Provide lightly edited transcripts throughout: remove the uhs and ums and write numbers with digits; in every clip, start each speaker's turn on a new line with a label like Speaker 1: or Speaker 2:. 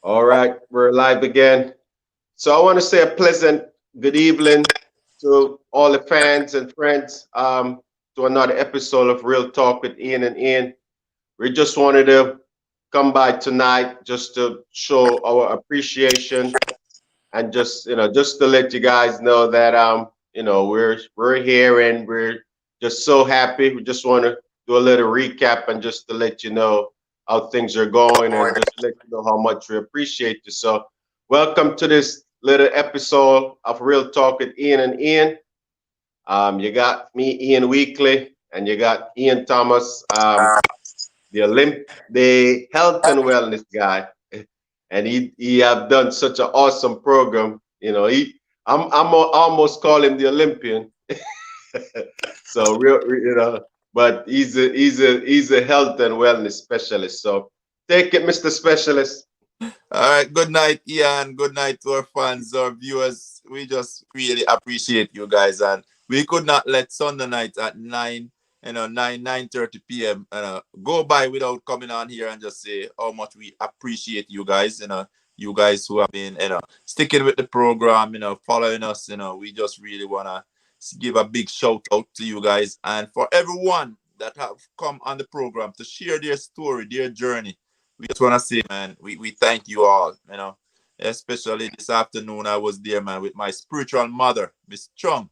Speaker 1: All right, we're live again. So I want to say a pleasant good evening to all the fans and friends to another episode of Real Talk with Ian and Ian. We just wanted to come by tonight just to show our appreciation and just to let you guys know that we're here and we're just so happy. We just want to do a little recap and just to let you know how things are going and just let you know how much we appreciate you. So welcome to this little episode of Real Talk with Ian and Ian. You got me, Ian Weekly, and you got Ian Thomas, the health and wellness guy, and he have done such an awesome program. Almost call him the Olympian. So but he's a health and wellness specialist. So take it, Mr. Specialist.
Speaker 2: All right, good night, Ian. Good night to our fans, our viewers. We just really appreciate you guys, and we could not let Sunday night at 9:30 p.m. Go by without coming on here and just say how much we appreciate you guys. You guys who have been sticking with the program, following us. We just really wanna give a big shout out to you guys, and for everyone that have come on the program to share their story, their journey. We just want to say, man, we thank you all, especially this afternoon. I was there, man, with my spiritual mother, Miss Chung.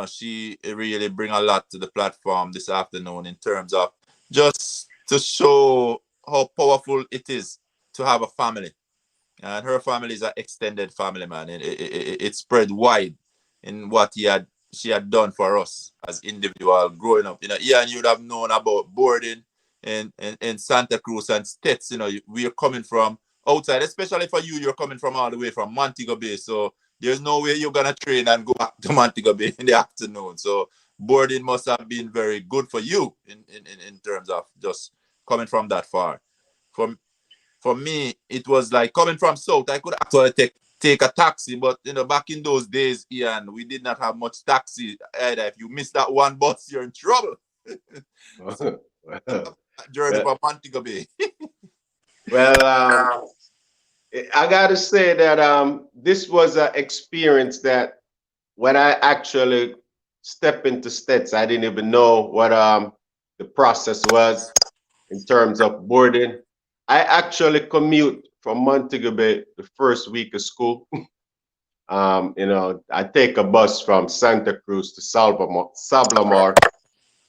Speaker 2: She really bring a lot to the platform this afternoon in terms of just to show how powerful it is to have a family. And her family is an extended family, man. And it spread wide in what she had done for us as individual growing up. Ian, you'd have known about boarding in Santa Cruz and States. We're coming from outside, especially for you. You're coming from all the way from Montego Bay, so there's no way you're gonna train and go back to Montego Bay in the afternoon. So boarding must have been very good for you in terms of just coming from that far. For me, it was like coming from South. I could actually take a taxi, but back in those days, Ian, we did not have much taxi either. If you miss that one bus, you're in trouble. So, journey from Montego Bay.
Speaker 1: Well, I got to say that this was an experience that when I actually stepped into Stets, I didn't even know what the process was in terms of boarding. I actually commute from Montego Bay the first week of school. I take a bus from Santa Cruz to Sablamar,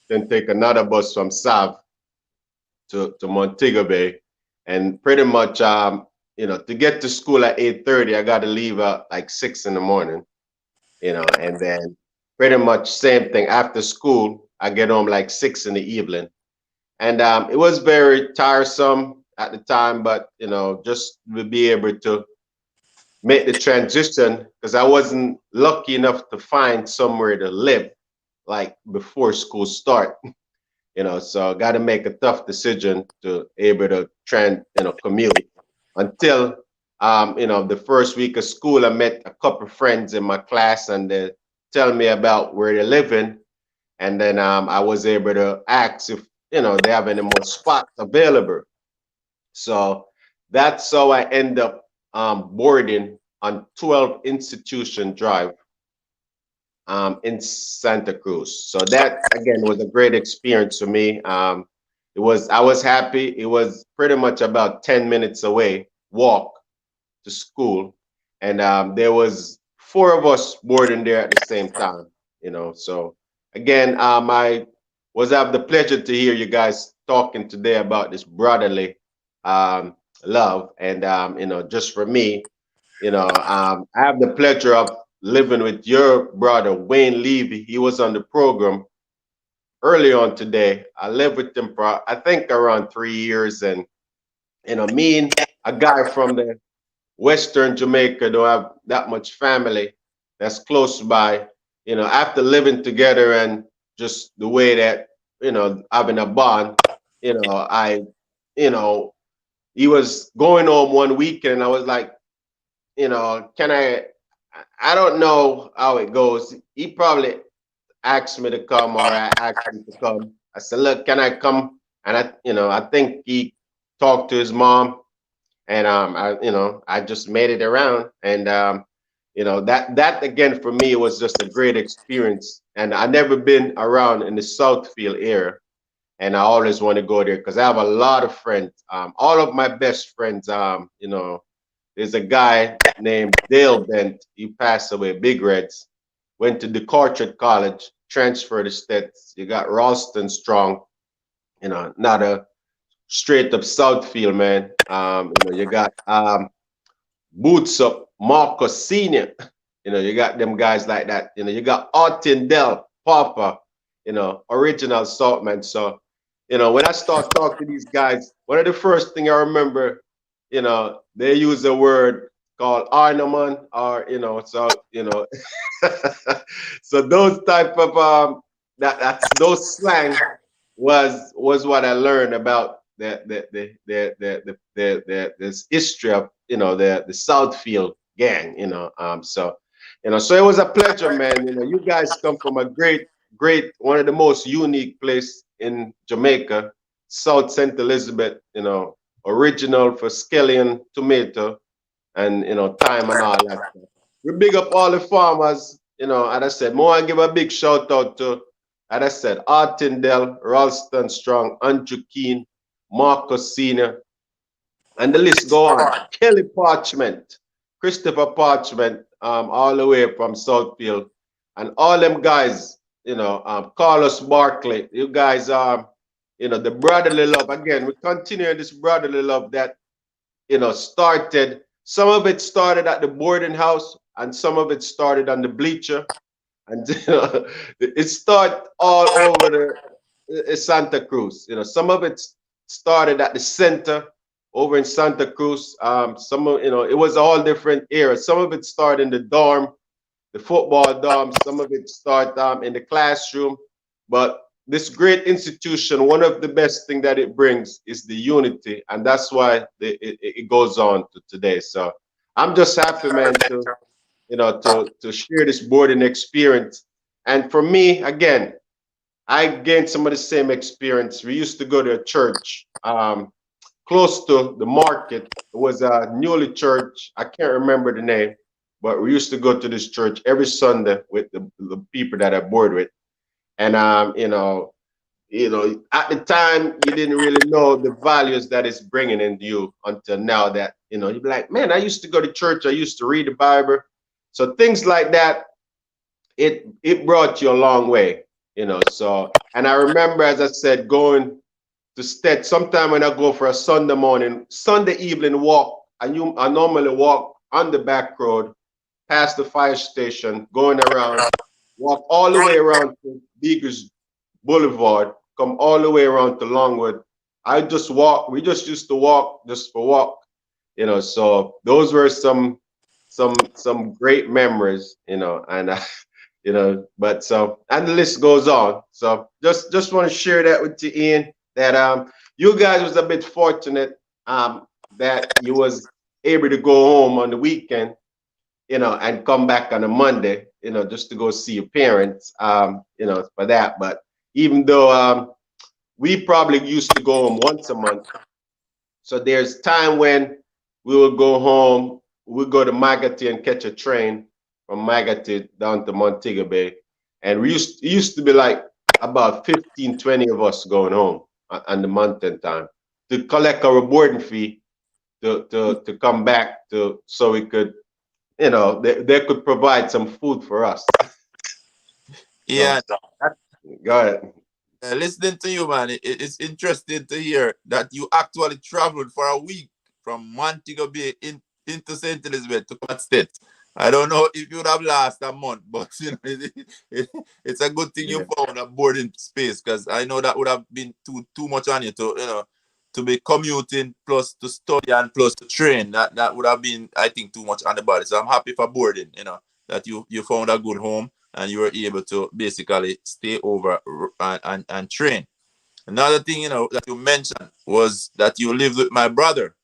Speaker 1: then take another bus from Sav to Montego Bay, and pretty much to get to school at 8:30, I got to leave at like 6 in the morning, and then pretty much same thing after school. I get home like 6 in the evening, and it was very tiresome at the time, but just to be able to make the transition because I wasn't lucky enough to find somewhere to live like before school start. So I got to make a tough decision to able to commute until the first week of school. I met a couple of friends in my class and they tell me about where they're living, and then I was able to ask if they have any more spots available. So that's how I end up boarding on 12 Institution Drive in Santa Cruz. So that again was a great experience for me. I was happy. It was pretty much about 10 minutes away, walk to school. And there was four of us boarding there at the same time, So again, I was have the pleasure to hear you guys talking today about this brotherly love. And just for me, I have the pleasure of living with your brother, Wayne Levy. He was on the program early on today. I lived with him for, I think, around 3 years. And, me and a guy from the Western Jamaica don't have that much family that's close by. After living together and just the way that, having a bond, you know, he was going home one weekend and I was like, can I don't know how it goes. He probably asked me to come or I asked him to come. I said, look, can I come? And I think he talked to his mom and I just made it around, and that again for me was just a great experience, and I never been around in the Southfield area, and I always want to go there because I have a lot of friends. All of my best friends, there's a guy named Dale Bent. He passed away, Big Reds. Went to DeCartret College, transferred to States. You got Ralston Strong, not a straight up Southfield man. You got Boots Up, Marcus Senior. You got them guys like that. You got Artin Dell, Papa, original Saltman. So, when I start talking to these guys, one of the first thing I remember, they use a word called Arnaman, or so those type of that's those slang was what I learned about this history of the Southfield gang. So it was a pleasure, man. You guys come from a great one of the most unique place in Jamaica, South St. Elizabeth. Original for scallion tomato and thyme and all that stuff. We big up all the farmers. And I said, more I give a big shout out to, as I said, Artindale, Ralston Strong, Andrew Keane, Marcus Senior, and the list go on. Kelly Parchment, Christopher Parchment, all the way from Southfield, and all them guys, Carlos Barkley, you guys are, the brotherly love. Again, we continue this brotherly love that, started. Some of it started at the boarding house, and some of it started on the bleacher, and it started all over the Santa Cruz. Some of it started at the center over in Santa Cruz. Some of it was all different eras. Some of it started in the dorm, the football dorm. Some of it started in the classroom. But this great institution, one of the best thing that it brings is the unity, and that's why it goes on to today. So I'm just happy, man, to share this boarding experience. And for me, again, I gained some of the same experience. We used to go to a church close to the market. It was a newly church. I can't remember the name, but we used to go to this church every Sunday with the people that I board with. And at the time you didn't really know the values that it's bringing into you until now that you're like, man, I used to go to church. I used to read the Bible. So things like that, it brought you a long way. So, and I remember, as I said, going to Stet. Sometime when I go for a Sunday evening walk, I normally walk on the back road, past the fire station, going around, walk all the way around to Beagers Boulevard, come all the way around to Longwood. I just walk. We just used to walk just for walk. So those were some great memories. And but so, and the list goes on. So just want to share that with you, Ian, that you guys was a bit fortunate that you was able to go home on the weekend, and come back on a Monday, just to go see your parents, for that. But even though we probably used to go home once a month, so there's time when we will go home, we'll go to Magotty and catch a train from Magotty down to Montego Bay. And it used to be like about 15, 20 of us going home on the mountain time to collect our boarding fee to come back so we could, they could provide some food for us.
Speaker 2: Yeah.
Speaker 1: So, go ahead.
Speaker 2: Listening to you, man, it's interesting to hear that you actually traveled for a week from Montego Bay into St. Elizabeth to Port State. I don't know if you would have lasted a month, but it's a good thing you found a boarding space, because I know that would have been too much on you to be commuting plus to study and plus to train. That would have been, I think, too much on the body. So I'm happy for boarding, that you found a good home and you were able to basically stay over and train. Another thing, that you mentioned was that you lived with my brother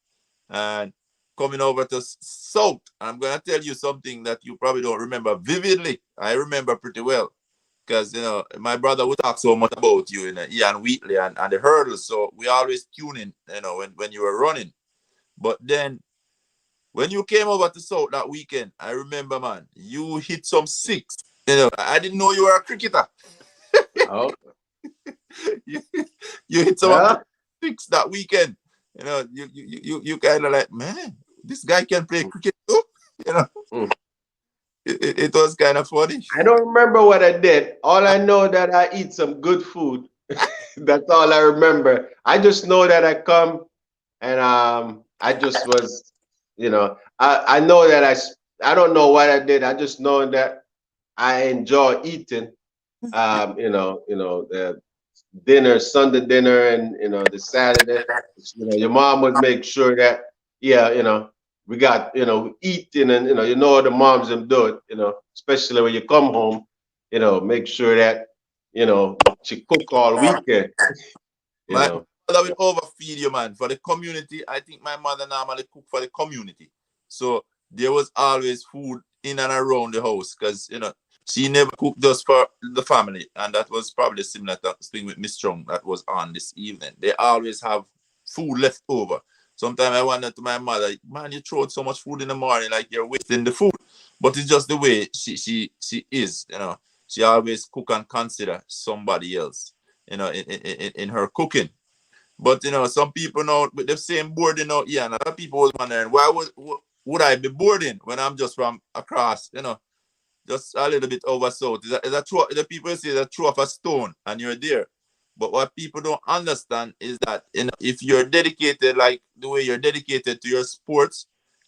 Speaker 2: and coming over to South. I'm going to tell you something that you probably don't remember vividly. I remember pretty well because, my brother would talk so much about you, Ian Wheatley and the hurdles. So we always tune in, when you were running. But then when you came over to South that weekend, I remember, man, you hit some six. You know, I didn't know you were a cricketer.
Speaker 1: Oh,
Speaker 2: you, you hit some of the
Speaker 1: yeah.
Speaker 2: six that weekend. You know, you kind of like, man, this guy can play cricket too. You know,
Speaker 1: Mm.
Speaker 2: it was kind of funny.
Speaker 1: I don't remember what I did. All I know that I eat some good food. That's all I remember. I just know that I come and I just was, I know that I don't know what I did. I just know that I enjoy eating. The dinner, Sunday dinner, and the Saturday. Your mom would make sure that yeah, we got eating, and how the moms them do it. Especially when you come home, make sure that she cook all weekend. You
Speaker 2: My
Speaker 1: know.
Speaker 2: mother will overfeed you, man. For the community, I think my mother normally cook for the community. So there was always food in and around the house because, she never cooked just for the family. And that was probably similar to thing with Miss Strong that was on this evening. They always have food left over. Sometimes I wonder to my mother, man, you throw out so much food in the morning, like you're wasting the food. But it's just the way she is. She always cook and consider somebody else in her cooking. But some people know with the same boarding out here, and other people was wondering why would I be boarding when I'm just from across, just a little bit over south. The people say that throw off a stone and you're there. But what people don't understand is that if you're dedicated like the way you're dedicated to your sports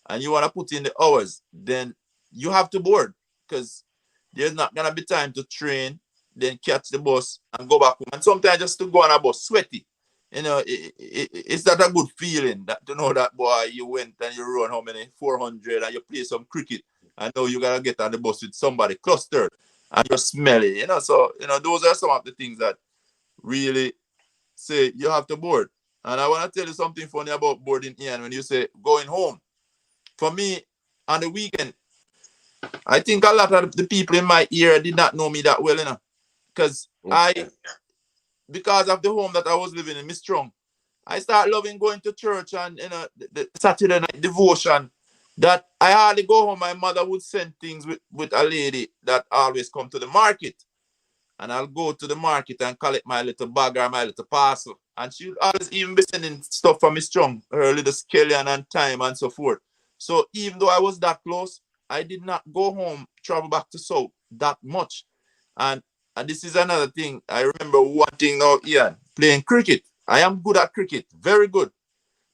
Speaker 2: and you want to put in the hours, then you have to board because there's not gonna be time to train, then catch the bus and go back home. And sometimes just to go on a bus sweaty. It's not a good feeling that to know that boy you went and you run how many 400 and you play some cricket and now you gotta get on the bus with somebody clustered and you're smelly. So those are some of the things that really say you have to board. And I want to tell you something funny about boarding, Ian. When you say going home, for me on the weekend, I think a lot of the people in my area did not know me that well, because
Speaker 1: Okay.
Speaker 2: because of the home that I was living in, Miss Strong, I start loving going to church and the Saturday night devotion. That I hardly go home. My mother would send things with a lady that always come to the market, and I'll go to the market and collect my little bag or my little parcel. And she would always even be sending stuff for me Strong, her little scallion and thyme and so forth. So even though I was that close, I did not go home, travel back to South that much. And this is another thing. I remember one thing now, Ian, playing cricket. I am good at cricket, very good.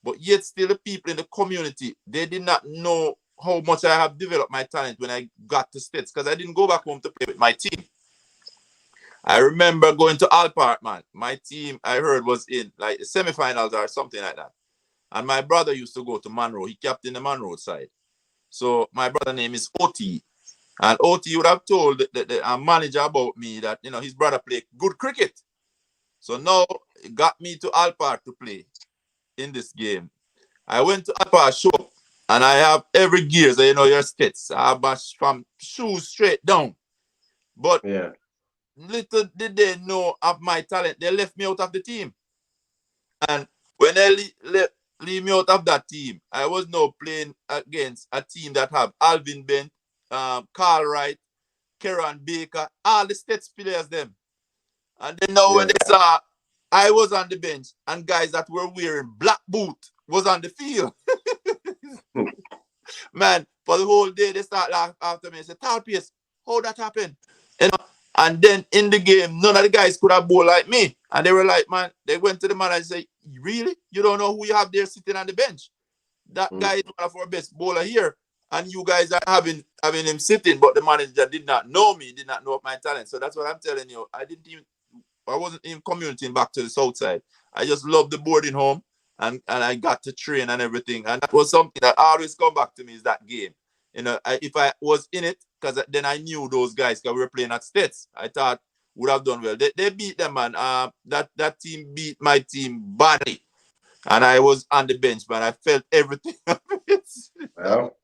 Speaker 2: But yet still the people in the community, they did not know how much I have developed my talent when I got to States because I didn't go back home to play with my team. I remember going to All Park, man. My team, I heard, was in like the semifinals or something like that. And my brother used to go to Monroe. He captained the Monroe side. So my brother name is OT. And OT would have told the manager about me that, his brother played good cricket. So now it got me to All Park to play in this game. I went to All Park shop and I have every gear, so your skates. I have from shoes straight down. But
Speaker 1: Yeah.
Speaker 2: little did they know of my talent. They left me out of the team. And when they leave me out of that team, I was now playing against a team that have Alvin Bent, Carl Wright, Kieran Baker, all the States players them. And then now when
Speaker 1: Yeah.
Speaker 2: they saw I was on the bench and guys that were wearing black boot was on the field. Man, for the whole day they start laughing after me and say, Tall Pace, how that happened? And then in the game, none of the guys could have bowled like me. And they were like, man, they went to the man and said, really? You don't know who you have there sitting on the bench? That
Speaker 1: Mm.
Speaker 2: guy is one of our best bowler here. And you guys are having him sitting, but the manager did not know me, did not know my talent. So that's what I'm telling you. I wasn't even commuting back to the south side. I just loved the boarding home and I got to train and everything. And that was something that always come back to me is that game. If I was in it, because then I knew those guys because we were playing at States. I thought would have done well. They beat them, man. That team beat my team badly. And I was on the bench, man. I felt everything of it.
Speaker 1: Well,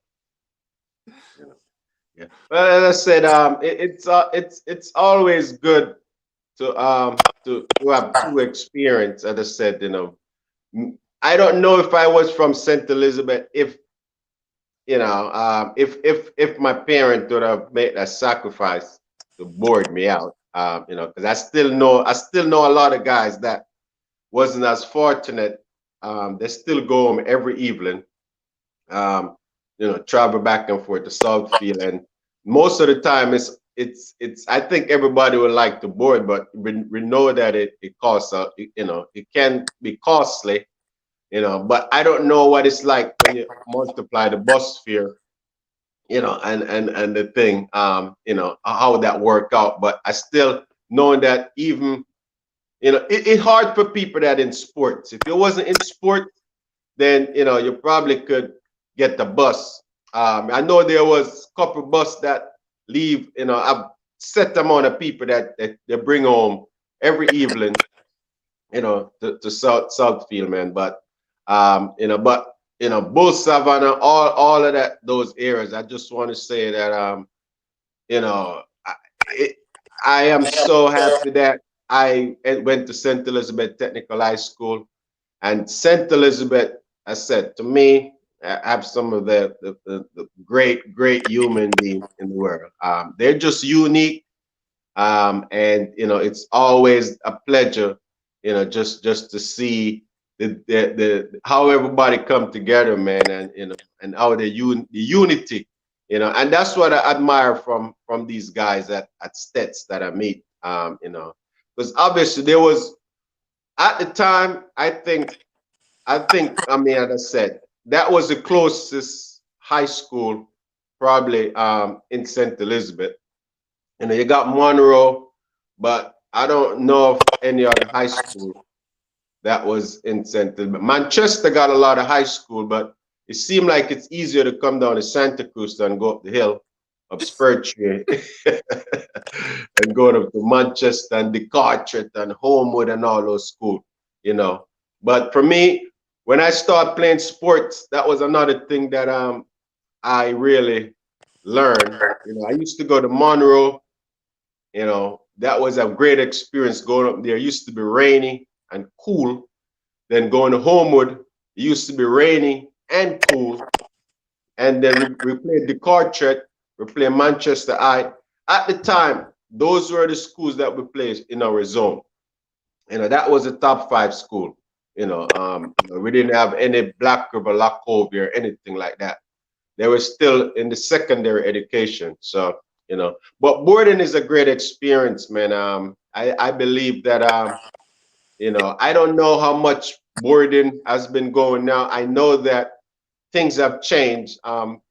Speaker 1: yeah. Well, as I said, it's always good to have two experience. As I said, I don't know if I was from St. Elizabeth, if if my parent would have made that sacrifice to board me out, because I still know a lot of guys that wasn't as fortunate. They still go home every evening, um, travel back and forth to Southfield, and most of the time it's. I think everybody would like to board, but we know that it costs. It can be costly. But I don't know what it's like when you multiply the bus fare, and the thing, how that work out. But I still knowing that even, it's hard for people that in sports. If it wasn't in sports, then you probably could get the bus. I know there was a couple bus that leave. I've set amount of people that they bring home every evening, to Southfield, man. But Bull Savannah, all of those areas. I just want to say that, you know, I, it, I am so happy that I went to St. Elizabeth Technical High School, and St. Elizabeth, I said, to me, have some of the great human beings in the world. They're just unique, and it's always a pleasure, just to see the how everybody come together, man, and how the unity, and that's what I admire from these guys at Stets that I meet, because obviously there was, at the time, I mean, as I said, that was the closest high school probably, in St. Elizabeth. You got Monroe, but I don't know of any other high school that was in St. Elizabeth. Manchester got a lot of high school, but it seemed like it's easier to come down to Santa Cruz than go up the hill of Spur Tree and go up to Manchester and the Carteret and Homewood and all those schools. But for me, when I started playing sports, that was another thing that I really learned. I used to go to Monroe. That was a great experience going up there. It used to be rainy and cool. Then going to Homewood, it used to be rainy and cool. And then we played the Carteret, we played Manchester High. At the time, those were the schools that we played in our zone. That was a top 5 school. We didn't have any Black River, Lock Over, or anything like that. They were still in the secondary education. So, but boarding is a great experience, man. I believe that, I don't know how much boarding has been going now. I know that things have changed.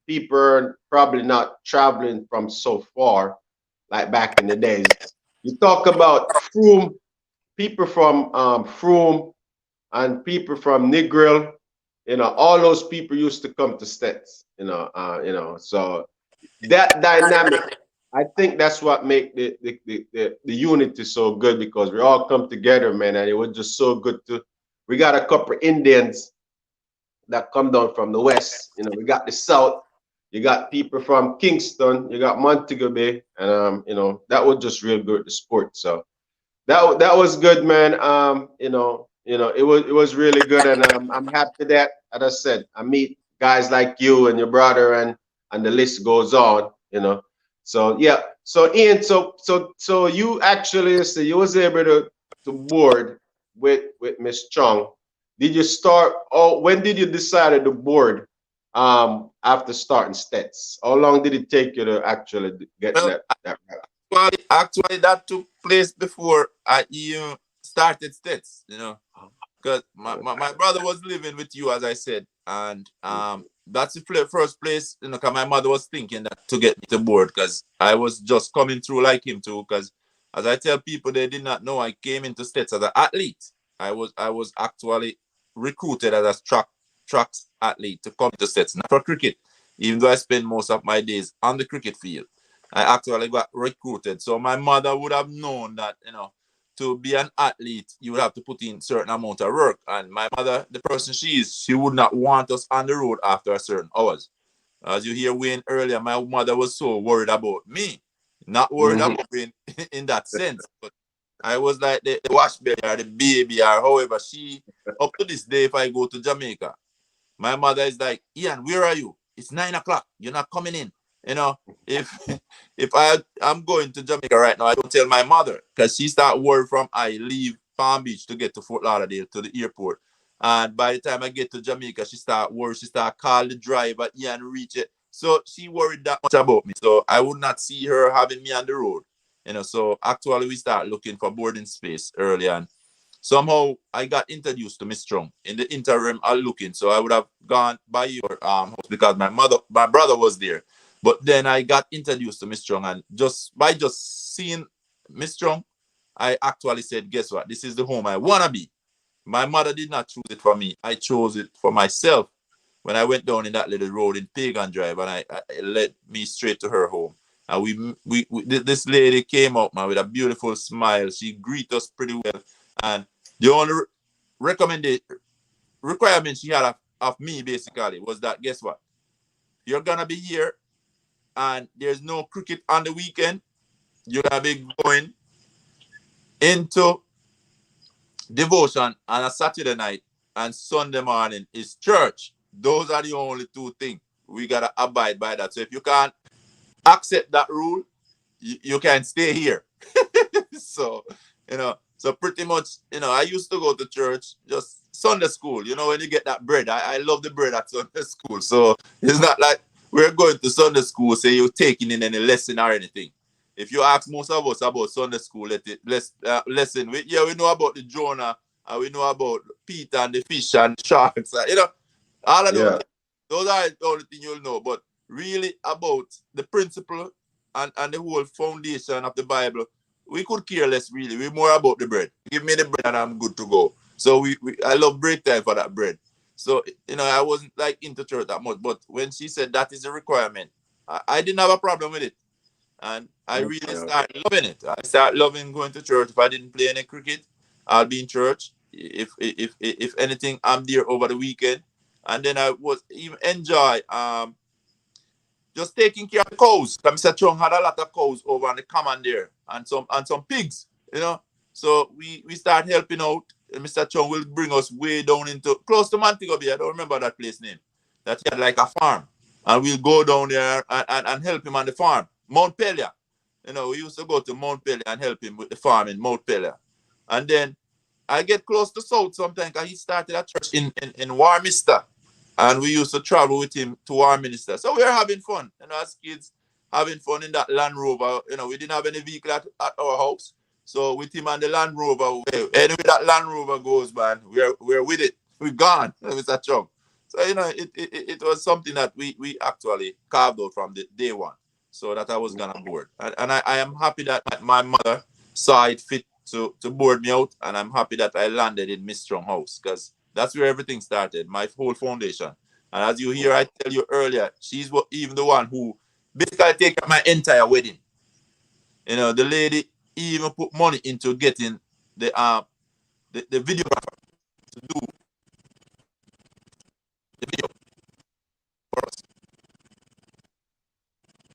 Speaker 1: People are probably not traveling from so far like back in the days. You talk about Froome, people from Froome and people from Negril, all those people used to come to Stets, so that dynamic, I think that's what make the unity so good, because we all come together, man, and it was just so good we got a couple of Indians that come down from the west, we got the south, you got people from Kingston, you got Montego Bay, and that was just real good, the sport. So that was good, man. It was really good, and I'm happy that, as I said, I meet guys like you and your brother, and the list goes on. So yeah. So Ian, so you actually, so you was able to board with Miss Chung. Did you start? Oh, when did you decide to board? After starting Stets, how long did it take you to actually get
Speaker 2: Well,
Speaker 1: that?
Speaker 2: actually, that took place before I even started Stets, because my brother was living with you, as I said, and that's the first place, because my mother was thinking that to get me to board, because I was just coming through like him too, because as I tell people, they did not know I came into Stets as an athlete. I was actually recruited as a track athlete to come to Stets, not for cricket, even though I spend most of my days on the cricket field. I actually got recruited. So my mother would have known that, to be an athlete, you would have to put in certain amount of work. And my mother, the person she is, she would not want us on the road after a certain hours. As you hear Wayne earlier, my mother was so worried about me, not worried
Speaker 1: Hmm.
Speaker 2: about Wayne in that sense. But I was like the wash baby or the baby or however. She, up to this day, if I go to Jamaica, my mother is like, Ian, where are you? It's 9 o'clock. You're not coming in. You know, if if I'm going to Jamaica right now, I don't tell my mother because she start worry from I leave Palm Beach to get to Fort Lauderdale to the airport. And by the time I get to Jamaica, she start worry. She start call the driver, Ian reach it. So she worried that much about me. So I would not see her having me on the road. You know, so actually we start looking for boarding space early on. Somehow I got introduced to Miss Strong. In the interim, I looking, so I would have gone by your house because my brother was there. But then I got introduced to Miss Strong, and just seeing Miss Strong, I actually said, guess what? This is the home I wanna be. My mother did not choose it for me. I chose it for myself when I went down in that little road in Pagan Drive, and I led me straight to her home. And this lady came out, man, with a beautiful smile. She greeted us pretty well. And the only recommended requirement she had of me basically was that, guess what? You're gonna be here and there's no cricket on the weekend. You're gonna be going into devotion on a Saturday night, and Sunday morning is church. Those are the only two things. We gotta abide by that. So if you can't accept that rule, you can stay here. So, so pretty much, I used to go to church, just Sunday school, when you get that bread. I love the bread at Sunday school. So it's not like we're going to Sunday school, say you're taking in any lesson or anything. If you ask most of us about Sunday school lesson, we know about the Jonah, and we know about Peter and the fish and the sharks. All of those are the only thing you'll know. But really about the principle and the whole foundation of the Bible, we could care less really. We're more about the bread. Give me the bread and I'm good to go. So I love break time for that bread. So, I wasn't like into church that much. But when she said that is a requirement, I didn't have a problem with it. And I really started loving it. I started loving going to church. If I didn't play any cricket, I'll be in church. If anything, I'm there over the weekend. And then I was even enjoy just taking care of the cows. Mr. Chung had a lot of cows over on the common there and some pigs, So we start helping out. Mr. Chung will bring us way down into close to Montego Bay. I don't remember that place name. That he had like a farm. And we'll go down there and help him on the farm. Mount Pelia. We used to go to Mount Pelia and help him with the farm in Mount Pelia. And then I get close to South sometimes because he started a church in Warminster. And we used to travel with him to our minister. So we were having fun, as kids, having fun in that Land Rover. We didn't have any vehicle at our house. So with him and the Land Rover, anyway that Land Rover goes, man, we're with it. We're gone, Mr. Trump. So, it was something that we actually carved out from the day one. So that I was going to board. And I am happy that my mother saw it fit to board me out. And I'm happy that I landed in Miss Strong House because that's where everything started, my whole foundation. And as you hear, I tell you earlier, she's even the one who basically take up my entire wedding. The lady even put money into getting the videographer to do the video for us.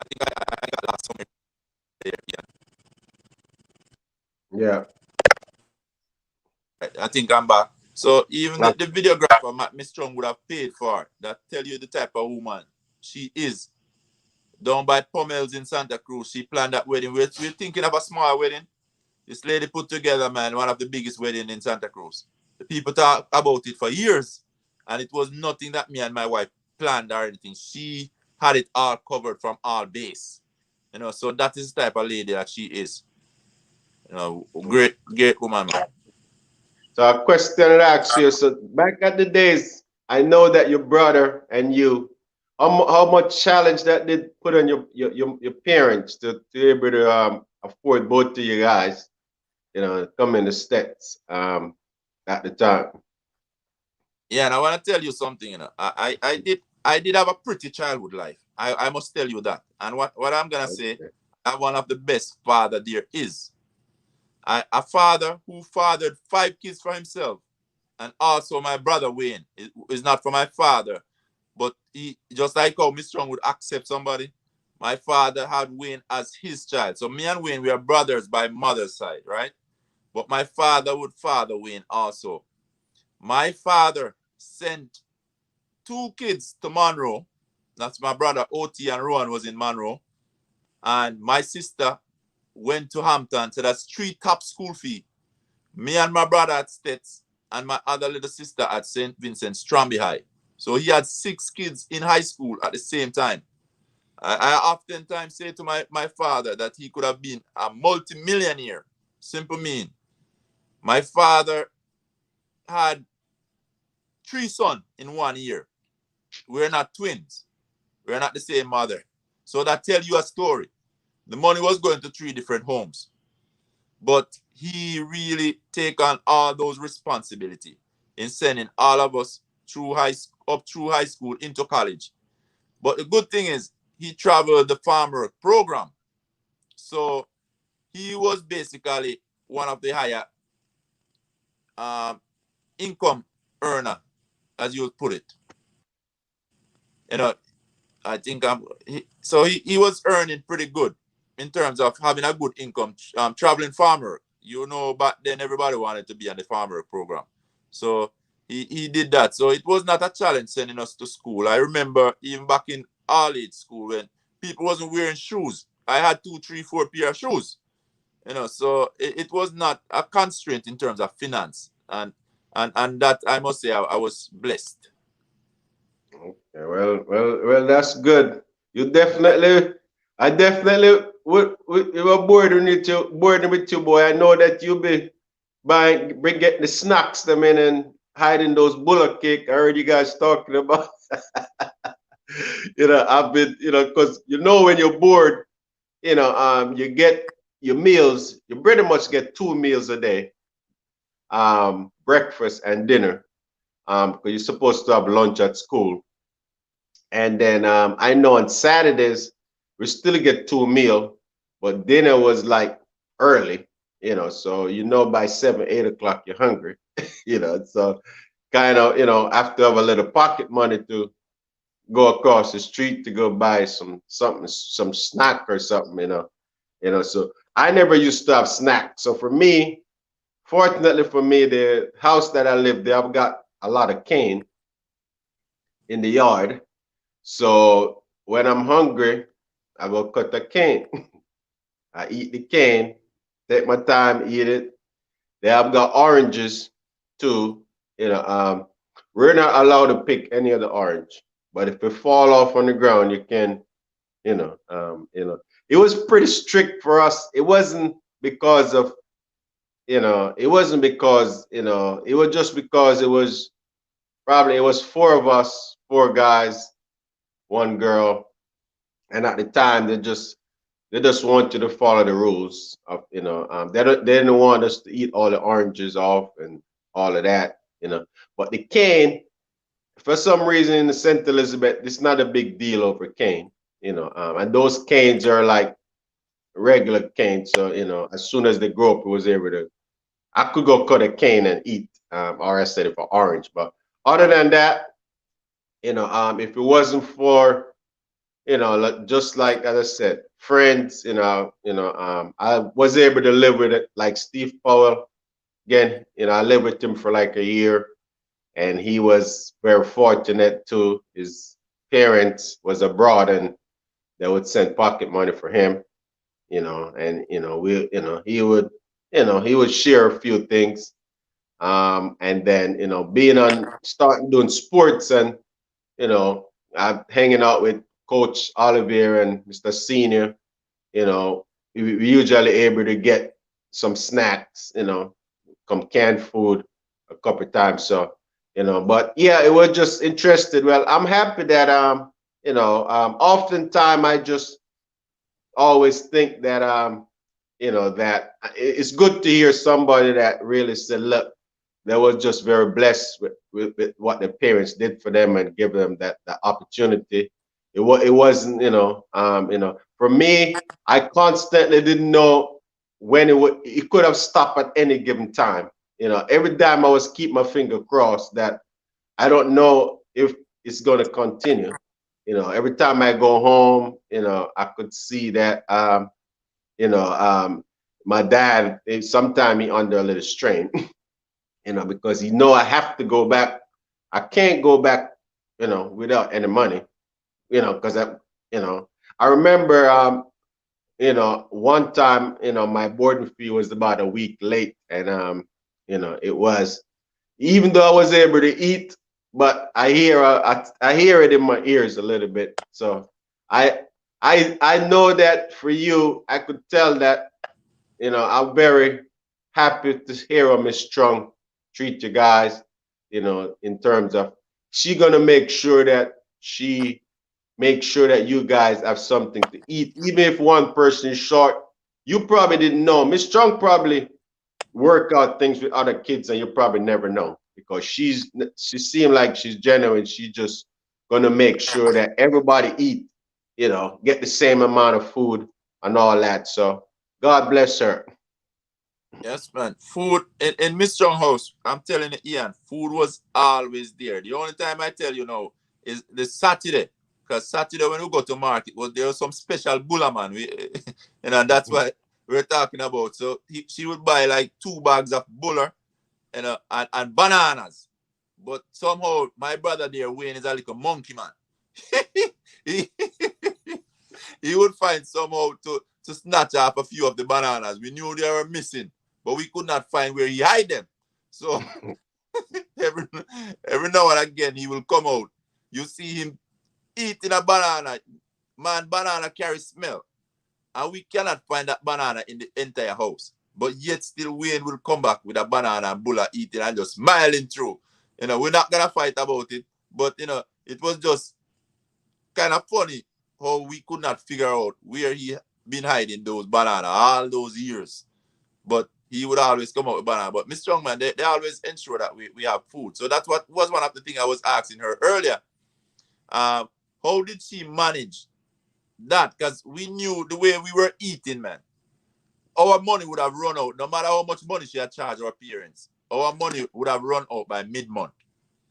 Speaker 2: I think I got lost somewhere there.
Speaker 1: Yeah.
Speaker 2: I think I'm back. So even the videographer, Miss Strong, would have paid for that. Tell you the type of woman she is. Down by Pommel's in Santa Cruz, she planned that wedding. We're thinking of a small wedding. This lady put together, man, one of the biggest weddings in Santa Cruz. The people talk about it for years, and it was nothing that me and my wife planned or anything. She had it all covered from all base. So that is the type of lady that she is. Great woman, man.
Speaker 1: So a question to ask you. So back at the days, I know that your brother and you, how much challenge that did put on your parents to be able to afford both of you guys, come in the States at the time.
Speaker 2: Yeah, and I want to tell you something. I did have a pretty childhood life. I must tell you that. And what I'm gonna say, I'm one of the best father there is. A father who fathered 5 kids for himself, and also my brother Wayne is not for my father, but he just like how Mr. Strong would accept somebody. My father had Wayne as his child. So me and Wayne, we are brothers by mother's side, right? but my father would father Wayne also. My father sent 2 kids to Monroe. That's my brother OT and Rowan was in Monroe. And my sister went to Hampton. So that's 3 top school fee. Me and my brother at Stets and my other little sister at St. Vincent Stramby High. So he had 6 kids in high school at the same time. I oftentimes say to my father that he could have been a multi-millionaire. Simple mean. My father had 3 sons in 1 year. We're not twins. We're not the same mother. So that tells you a story. The money was going to 3 different homes. But he really take on all those responsibility in sending all of us through high school into college. But the good thing is he traveled the farm work program. So he was basically one of the higher income earner, as you would put it. You know, I think he was earning pretty good in terms of having a good income, traveling farmer. You know, back then everybody wanted to be on the farmer program. So he did that. So it was not a challenge sending us to school. I remember even back in all age school when people wasn't wearing shoes. I had 2, 3, 4 pair of shoes. You know, so it was not a constraint in terms of finance. And that I must say I was blessed.
Speaker 1: Okay, well, that's good. I definitely would you were bored with you, boy. I know that you'll be getting the snacks them in and hiding those bullock cake. I heard you guys talking about. I've been, because when you're bored, you get your meals. You pretty much get 2 meals a day, breakfast and dinner, because you're supposed to have lunch at school. And then I know on Saturdays we still get 2 meal, but dinner was like early, so by 7, 8 o'clock you're hungry, so kind of, have to have a little pocket money to go across the street to go buy some snack or something, so I never used to have snacks. So for me, fortunately for me, the house that I live there, I've got a lot of cane in the yard. So when I'm hungry, I will cut a cane. I eat the cane, take my time, eat it. They have got oranges too. We're not allowed to pick any of the orange, but if it fall off on the ground, you can, it was pretty strict for us. It wasn't because of, it wasn't because, it was just because it was 4 of us, 4 guys, 1 girl, and at the time they just want you to follow the rules of, they didn't want us to eat all the oranges off and all of that, but the cane, for some reason in the St. Elizabeth, it's not a big deal over cane, and those canes are like regular canes. So as soon as they grow up, it was able to, I could go cut a cane and eat, or I said it for orange. But other than that, if it wasn't for, just like as I said, friends, I was able to live with it. Like Steve Powell, again, I lived with him for like a year, and he was very fortunate too. His parents was abroad, and they would send pocket money for him, and he would share a few things, and then being on starting doing sports, and I'm hanging out with Coach Olivier and Mr. Senior. We usually able to get some snacks, some canned food a couple of times. So, but yeah, it was just interested. Well, I'm happy that oftentimes I just always think that that it's good to hear somebody that really said, look, they were just very blessed with what their parents did for them and give them that opportunity. It wasn't, for me, I constantly didn't know when it could have stopped at any given time. Every time I was keep my finger crossed that I don't know if it's going to continue. Every time I go home, I could see that, you know, um, my dad, sometimes he under a little strain, because he know I have to go back. I can't go back, without any money, because you know, I remember, one time, my boarding fee was about a week late, and it was, even though I was able to eat, but I hear it in my ears a little bit. So I I know that for you, I could tell that I'm very happy to hear how Miss Strong treat you guys. In terms of she gonna make sure that she make sure that you guys have something to eat, even if one person is short. You probably didn't know. Miss Strong probably work out things with other kids, and you probably never know because she seemed like she's genuine. She's just gonna make sure that everybody eat, get the same amount of food and all that. So God bless her.
Speaker 2: Yes, man. Food in Miss Strong house, I'm telling you, Ian, food was always there. The only time I tell you now is the Saturday. Because Saturday when we go to market, there was some special bulla man. And that's what we're talking about. So she would buy like 2 bags of buller and bananas. But somehow my brother there, Wayne, is a little monkey man. he, he would find somehow to snatch off a few of the bananas. We knew they were missing, but we could not find where he hide them. So every, every now and again, he will come out. You see him eating a banana. Man, banana carry smell. And we cannot find that banana in the entire house. But yet still Wayne will come back with a banana and bulla eating and just smiling through. We're not going to fight about it. But, it was just kind of funny how we could not figure out where he been hiding those banana all those years. But he would always come out with banana. But Miss Strongman, they always ensure that we have food. So that's what was one of the things I was asking her earlier. How did she manage that? Because we knew the way we were eating, man. Our money would have run out, no matter how much money she had charged our parents. Our money would have run out by mid-month.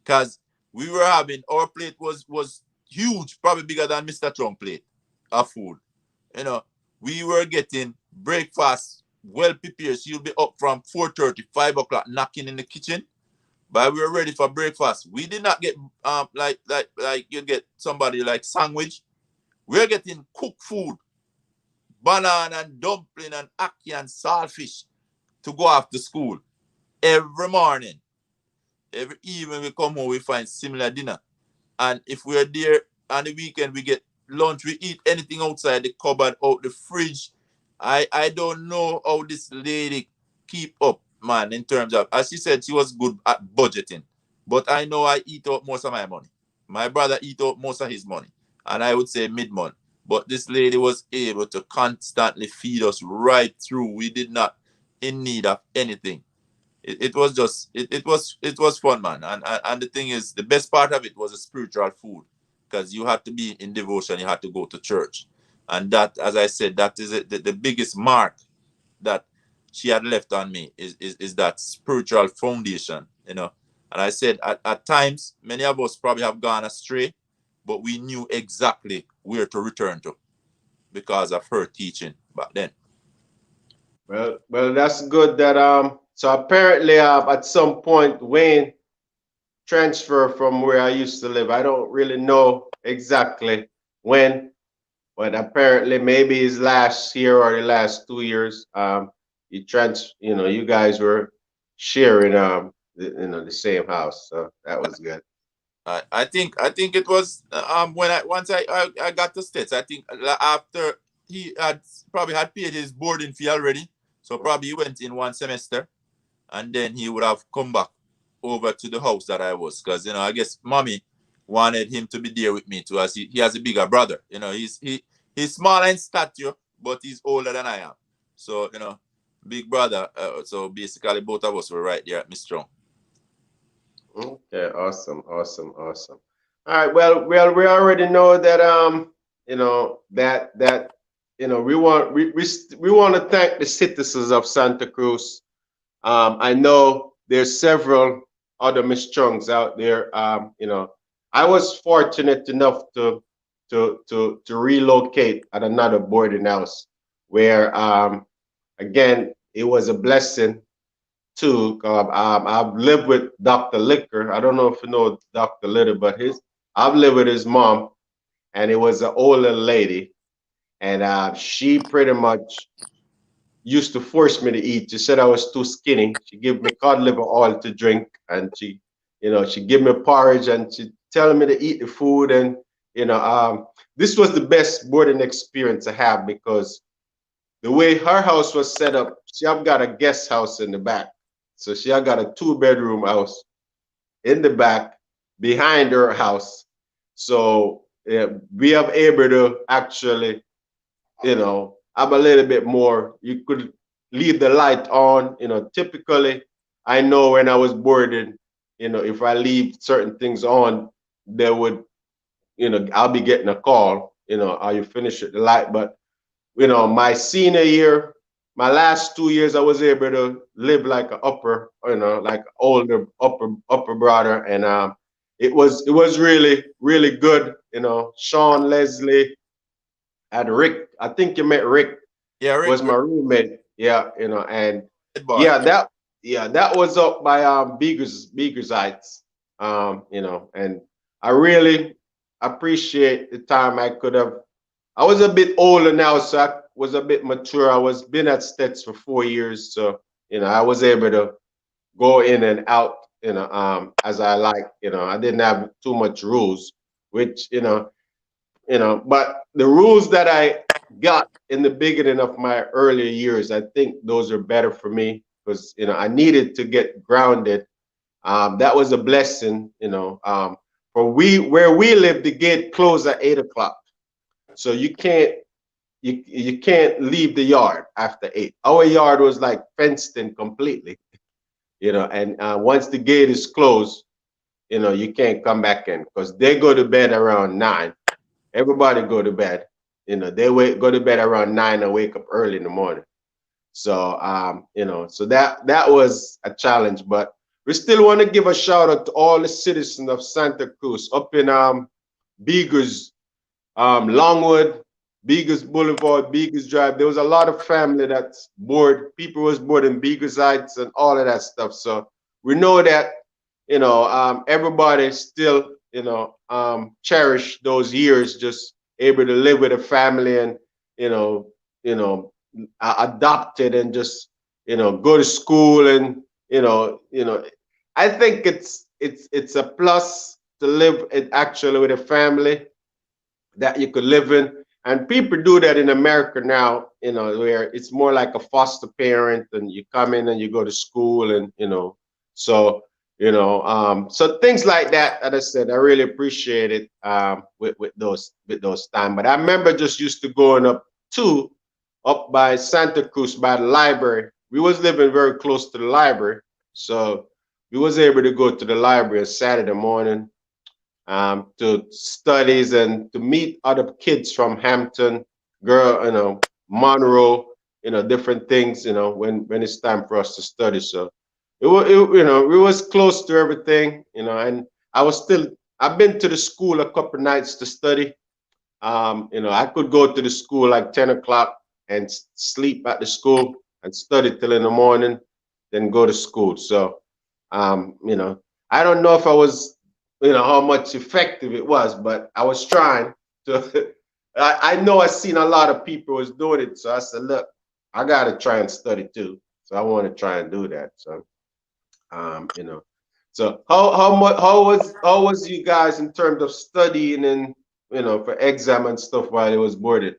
Speaker 2: Because we were having, our plate was huge, probably bigger than Mr. Trump plate of food. We were getting breakfast well prepared. She'll be up from 4:30, 5 o'clock, knocking in the kitchen. But we were ready for breakfast. We did not get like you get somebody like sandwich. We're getting cooked food, banana and dumpling and ackee and saltfish to go after school every morning. Every evening we come home, we find similar dinner. And if we're there on the weekend, we get lunch, we eat anything outside the cupboard, out the fridge. I don't know how this lady keep up, man, in terms of, as she said, she was good at budgeting. But I know I eat out most of my money. My brother eat out most of his money. And I would say mid-month. But this lady was able to constantly feed us right through. We did not in need of anything. It was just it was fun, man. And the thing is, the best part of it was a spiritual food, because you had to be in devotion, you had to go to church. And that, as I said, that is the biggest mark that she had left on me is that spiritual foundation. And I said at times many of us probably have gone astray, but we knew exactly where to return to because of her teaching back then.
Speaker 1: Well, that's good. That so apparently, at some point, Wayne transferred from where I used to live. I don't really know exactly when, but apparently, maybe his last year or the last 2 years, you guys were sharing the same house. So that was good.
Speaker 2: I think it was when I got to States. I think after he had probably had paid his boarding fee already, so probably he went in one semester, and then he would have come back over to the house that I was, because I guess mommy wanted him to be there with me too, as he has a bigger brother. He's smaller in stature, but he's older than I am. So big brother. So basically, both of us were right there at Miss Strong.
Speaker 1: Okay, awesome, awesome, awesome. All right, well, we already know that that we want to thank the citizens of Santa Cruz. I know there's several other Miss Chungs out there. I was fortunate enough to relocate at another boarding house where again, it was a blessing too. I've lived with Dr. Licker. I don't know if you know Dr. Litter, but I've lived with his mom, and it was an older lady, and she pretty much used to force me to eat. She said I was too skinny. She gave me cod liver oil to drink, and she give me porridge, and she telling me to eat the food. And this was the best boarding experience I have because the way her house was set up, she have got a guest house in the back. So she have got a 2-bedroom house in the back behind her house. So we have able to actually have a little bit more. You could leave the light on. Typically, I know when I was boarding, if I leave certain things on, they would, I'll be getting a call, are you finished with the light? But, my senior year, my last 2 years, I was able to live like an upper, like older upper brother. And it was really, really good. Sean, Leslie, had Rick. I think you met Rick,
Speaker 2: Yeah, Rick,
Speaker 1: was my roommate. Yeah, and
Speaker 2: Rick boy.
Speaker 1: yeah, that was up by Beaker's Heights. And I really appreciate the time I could have. I was a bit older now, so I was a bit mature. I was been at Stets for 4 years, so I was able to go in and out, as I like. I didn't have too much rules, which but the rules that I got in the beginning of my earlier years, I think those are better for me because I needed to get grounded. That was a blessing. For where we live, the gate closed at 8 o'clock, so you can't leave the yard after 8. Our yard was like fenced in completely, and once the gate is closed, you can't come back in because they go to bed around 9. Everybody go to bed. Go to bed around 9 and wake up early in the morning. So so that was a challenge, but we still want to give a shout out to all the citizens of Santa Cruz up in Beagers, Longwood, Beagers Boulevard, Beagers Drive. There was a lot of family that's bored. People was bored in Beagers Heights and all of that stuff. So we know that everybody still cherish those years, just able to live with a family and you know you know adopted and just go to school and I think it's a plus to live it actually with a family that you could live in. And people do that in America now, where it's more like a foster parent and you come in and you go to school and, so, so things like that, as I said, I really appreciate it with those time. But I remember just used to going up by Santa Cruz by the library. We was living very close to the library. So we was able to go to the library on Saturday morning to studies and to meet other kids from Hampton, Monroe, different things, when it's time for us to study. So it was close to everything, and I've been to the school a couple nights to study. I could go to the school like 10 o'clock and sleep at the school and study till in the morning, then go to school. So, I don't know if I was how much effective it was, but I was trying to. I know I seen a lot of people was doing it, so I said, look, I got to try and study too. So I want to try and do that. So, you know, so how was you guys in terms of studying and for exam and stuff while it was boarded?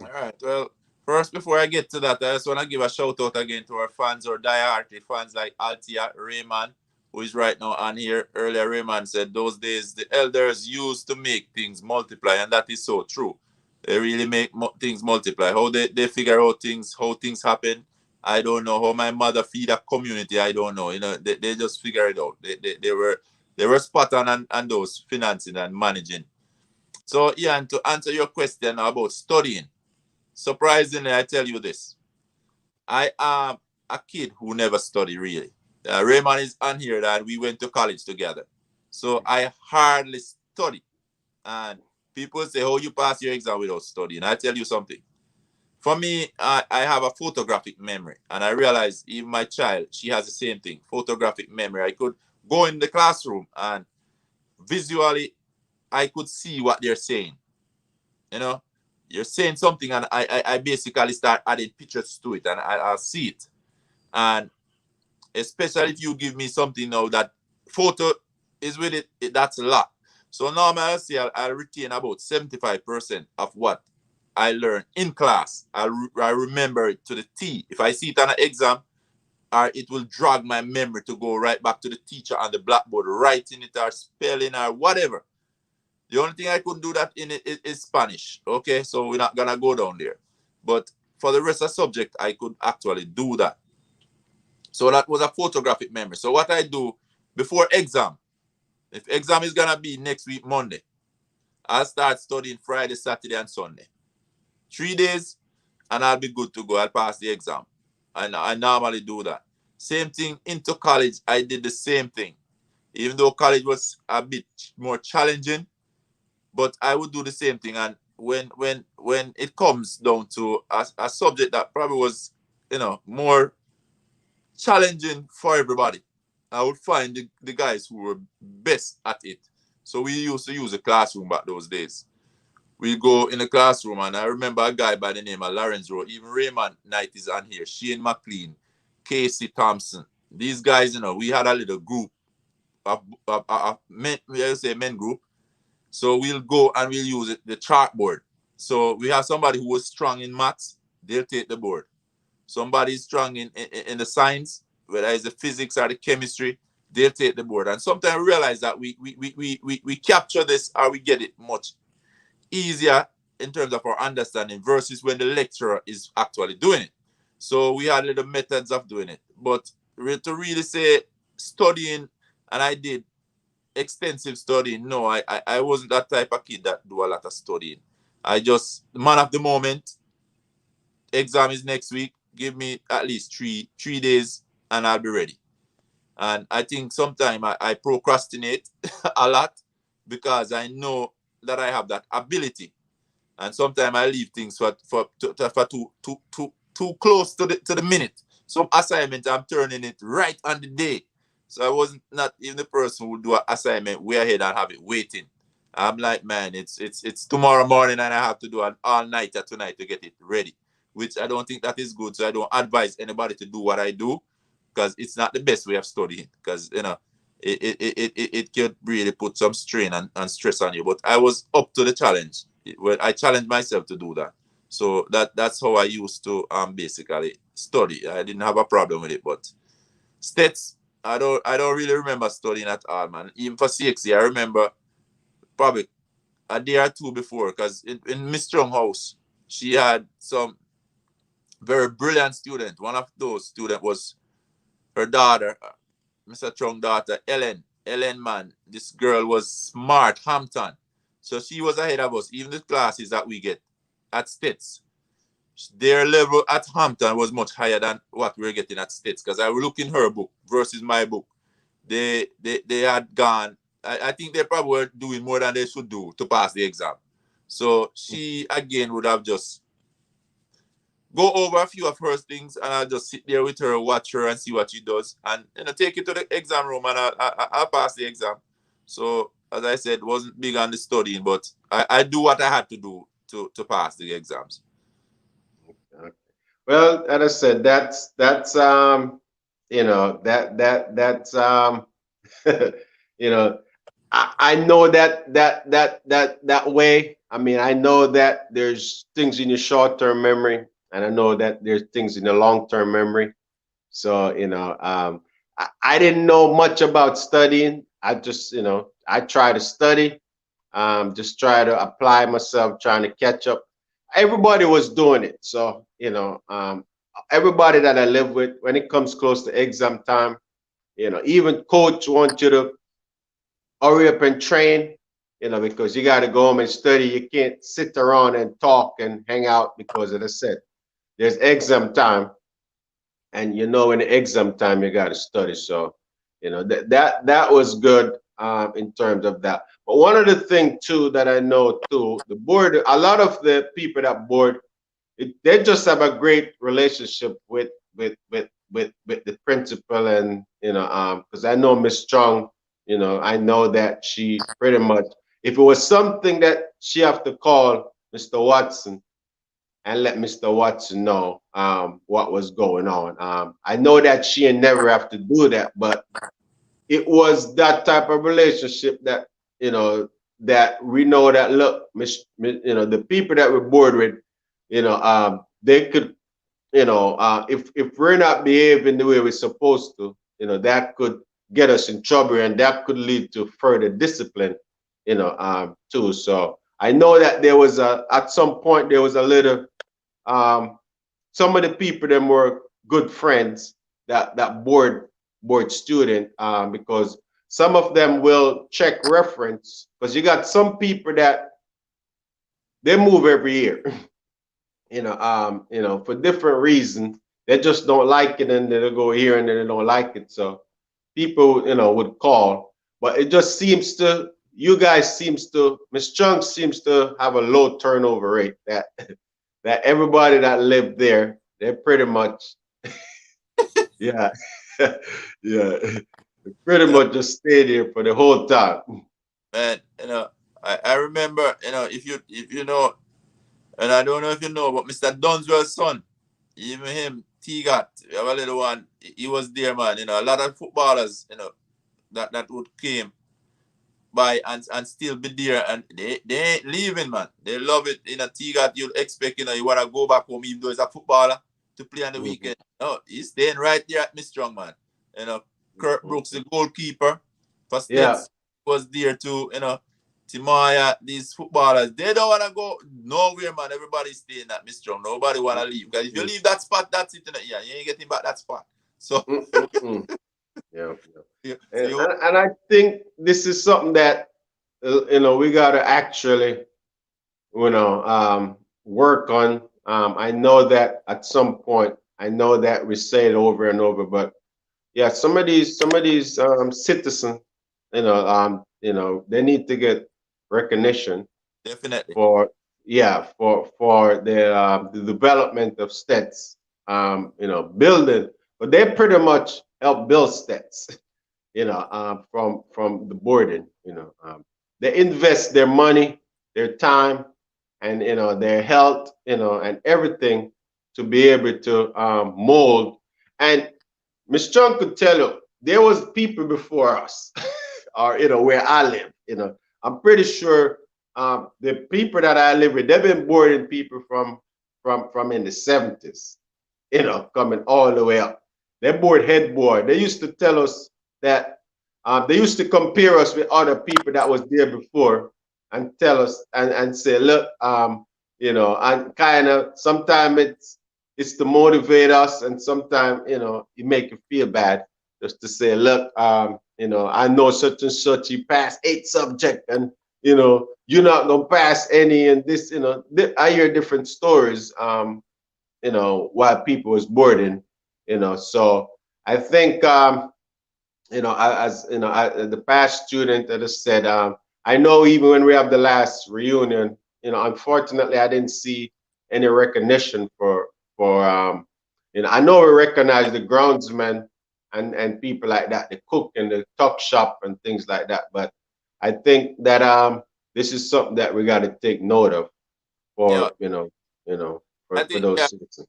Speaker 2: All right. Well, first, before I get to that, I just want to give a shout out again to our fans or diehard fans like Altia Raymond, who is right now on here. Earlier, Raymond said those days the elders used to make things multiply, and that is so true. They really make things multiply. How they figure out things, how things happen, I don't know. How my mother feed a community, I don't know. They just figure it out. They were spot on those financing and managing. So, yeah, and to answer your question about studying, surprisingly, I tell you this. I am a kid who never studied really. Raymond is on here that we went to college together. So I hardly study. And people say, "Oh, you pass your exam without studying." I tell you something. For me, I have a photographic memory, and I realize even my child, she has the same thing, photographic memory. I could go in the classroom and visually, I could see what they're saying. You know, you're saying something, and I basically start adding pictures to it, and I'll see it. And especially if you give me something now that photo is with it, that's a lot. So normally I'll say I'll retain about 75% of what I learned in class. I remember it to the T. If I see it on an exam, or it will drag my memory to go right back to the teacher on the blackboard, writing it or spelling or whatever. The only thing I couldn't do that in it is Spanish. Okay, so we're not gonna go down there. But for the rest of the subject, I could actually do that. So that was a photographic memory. So what I do before exam, if exam is gonna be next week Monday, I'll start studying Friday, Saturday, and Sunday. 3 days, and I'll be good to go. I'll pass the exam. And I normally do that. Same thing into college. I did the same thing. Even though college was a bit more challenging, but I would do the same thing. And when it comes down to a subject that probably was, more challenging for everybody, I would find the guys who were best at it. So we used to use a classroom back those days. We go in the classroom, and I remember a guy by the name of Lawrence Rowe, even Raymond Knight is on here, Shane McLean, Casey Thompson. These guys, we had a little group of men, men group. So we'll go and we'll use the chalkboard. So we have somebody who was strong in maths, they'll take the board. Somebody is strong in the science, whether it's the physics or the chemistry, they'll take the board. And sometimes we realize that we capture this, or we get it much easier in terms of our understanding versus when the lecturer is actually doing it. So we had little methods of doing it. But to really say studying, and I did extensive studying, no, I wasn't that type of kid that do a lot of studying. I just, man of the moment, exam is next week, give me at least three days and I'll be ready. And I think sometimes I procrastinate a lot because I know that I have that ability. And sometimes I leave things for too close to the minute. Some assignment I'm turning it right on the day. So I wasn't not even the person who do an assignment way ahead and have it waiting. I'm like, man, it's tomorrow morning and I have to do an all-nighter tonight to get it ready, which I don't think that is good. So I don't advise anybody to do what I do, because it's not the best way of studying, because it could really put some strain and stress on you. But I was up to the challenge. I challenged myself to do that. So that's how I used to basically study. I didn't have a problem with it. But stats, I don't really remember studying at all, man. Even for CXC, I remember probably a day or two before, because in Miss Strong house, she had some very brilliant student. One of those students was her daughter, Mr. Chung daughter, Ellen. Ellen, man, this girl was smart, Hampton. So she was ahead of us. Even the classes that we get at States, their level at Hampton was much higher than what we're getting at States. Because I look in her book versus my book. They had gone, I think they probably were doing more than they should do to pass the exam. So she, again, would have just go over a few of her things, and I'll just sit there with her, watch her, and see what she does, and take it to the exam room, and I'll pass the exam. So as I said, wasn't big on the studying, but I do what I had to do to pass the exams.
Speaker 1: Okay. Well, as I said, that's that's you know, I know that way. I mean, I know that there's things in your short-term memory, and I know that there's things in the long-term memory. So, I didn't know much about studying. I just, I try to study, just try to apply myself, trying to catch up. Everybody was doing it. So, everybody that I live with, when it comes close to exam time, even coach wants you to hurry up and train, because you got to go home and study. You can't sit around and talk and hang out because, as I said, there's exam time, and in the exam time you got to study. So, that was good in terms of that. But one of the thing too that I know too, the board, a lot of the people that board, they just have a great relationship with the principal, and because I know Miss Strong, I know that she pretty much, if it was something that she have to call Mr. Watson and let Mr. Watson know what was going on. I know that she never have to do that, but it was that type of relationship that that we know that, look, the people that we're bored with, they could, if we're not behaving the way we're supposed to, that could get us in trouble, and that could lead to further discipline, too. So I know that there was at some point there was a little, um, some of the people them were good friends, that board student, because some of them will check reference, because you got some people that they move every year, for different reasons. They just don't like it, and they'll go here and then they don't like it. So people, would call, but it just seems to, you guys seems to, Miss Chung seems to have a low turnover rate. That everybody that lived there, they're pretty much, yeah, yeah, pretty
Speaker 2: You know,
Speaker 1: much just stayed here for the whole time.
Speaker 2: man, I remember, if you know, and I don't know if you know, but Mr. Dunswell's son, even him, T-Got, we have a little one, he was there, man. A lot of footballers, that would came by and still be there, and they ain't leaving, man. They love it. T-Got, you'll expect, you want to go back home, even though he's a footballer, to play on the
Speaker 1: Mhm,
Speaker 2: weekend. No, he's staying right there at Miss Strong, man. Kurt
Speaker 1: mhm.
Speaker 2: Brooks, the goalkeeper for
Speaker 1: Yeah.
Speaker 2: States, was there too, Timaya, these footballers, they don't want to go nowhere, man. Everybody's staying at Miss Strong. Nobody want to leave. Because if you
Speaker 1: Mhm,
Speaker 2: leave that spot, that's it. Yeah, you ain't getting back that spot. So,
Speaker 1: mhm. Yeah, yeah.
Speaker 2: yeah, so
Speaker 1: And,
Speaker 2: you,
Speaker 1: and and I think this is something that, we gotta actually, work on. I know that at some point, I know that we say it over and over, but yeah, some of these citizens, they need to get recognition
Speaker 2: definitely.
Speaker 1: for, yeah, for the development of states, building, but they pretty much help build states, from the boarding, they invest their money, their time, and their health, and everything, to be able to mold. And Miss Chung could tell you there was people before us, or where I live. I'm pretty sure the people that I live with, they've been boarding people from in the 70s, coming all the way up. They board headboard. They used to tell us that, they used to compare us with other people that was there before, and tell us, and say, look, and kind of sometimes it's to motivate us, and sometimes it make you feel bad, just to say, look, I know such and such, you passed 8 subjects, and you're not gonna pass any, and this, I hear different stories, while people was boarding, so I think, as the past student that has said, I know even when we have the last reunion, unfortunately, I didn't see any recognition for I know we recognize the groundsmen, and people like that, the cook and the tuck shop and things like that, but I think that this is something that we got to take note of,
Speaker 2: Yeah,
Speaker 1: for
Speaker 2: I
Speaker 1: for
Speaker 2: think,
Speaker 1: those
Speaker 2: yeah,
Speaker 1: citizens.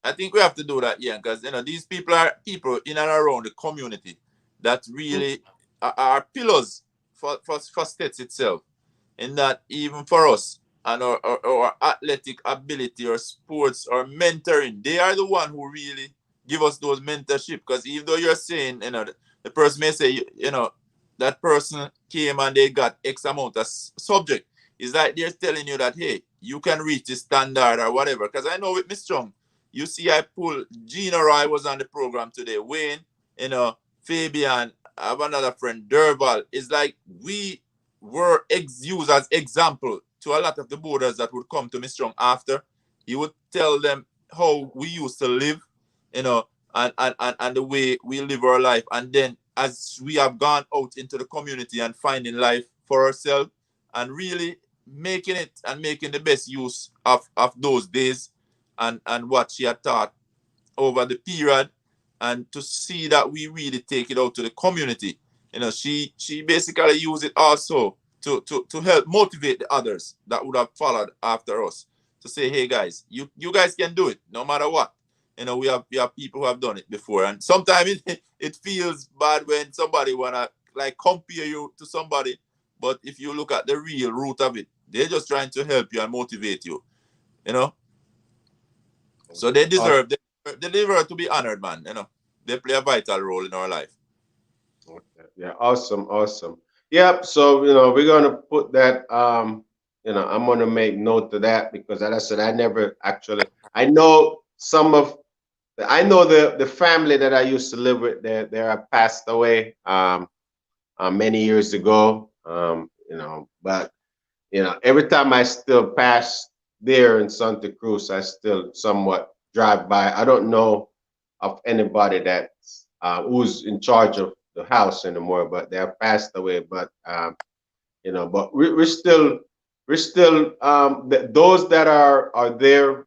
Speaker 2: I think we have to do that, yeah, because these people are people in and around the community that
Speaker 1: Mm.
Speaker 2: really are pillars for states itself. In that, even for us and our athletic ability or sports or mentoring, they are the one who really give us those mentorship. Because even though you're saying, the person may say, that person came and they got X amount of subject. It's like they're telling you that, hey, you can reach the standard or whatever. Because I know with Miss Strong, you see, I pull Gina Roy was on the program today. Wayne, Fabian, I have another friend, Durval. It's like we were used as example to a lot of the boarders that would come to Miss Strong after. He would tell them how we used to live, and the way we live our life. And then as we have gone out into the community and finding life for ourselves and really making it and making the best use of those days, and what she had taught over the period, and to see that we really take it out to the community. She basically used it also to help motivate the others that would have followed after us, to say, hey guys, you guys can do it no matter what. We have people who have done it before, and sometimes it feels bad when somebody wanna like compare you to somebody, but if you look at the real root of it, they're just trying to help you and motivate you. you know so they
Speaker 1: Awesome.
Speaker 2: deserve to be honored, man. They play a vital role in our life.
Speaker 1: Okay. Yeah, awesome, awesome. Yep. So, we're gonna put that. I'm gonna make note of that because, as I said, I never actually. I know some of. I know the family that I used to live with. They have passed away many years ago. But every time I still pass there in Santa Cruz, I still somewhat drive by. I don't know of anybody that who's in charge of the house anymore, but they have passed away. But we're still those that are there.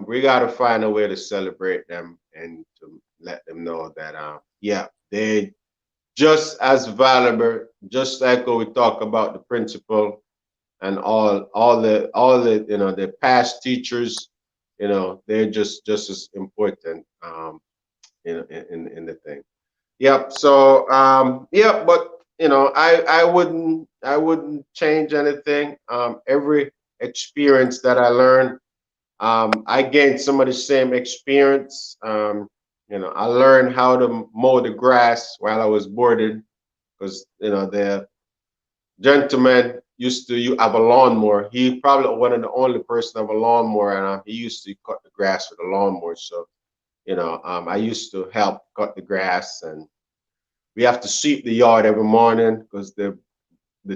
Speaker 1: We got to find a way to celebrate them and to let them know that yeah, they just as valuable, just like when we talk about the principal and all the the past teachers, they're just as important in the thing. Yep. So yep, but I wouldn't change anything. Every experience that I learned, I gained some of the same experience. I learned how to mow the grass while I was boarded because the gentleman used to you have a lawnmower. He probably one of the only person have a lawnmower, and he used to cut the grass with a lawnmower. So I used to help cut the grass, and we have to sweep the yard every morning because the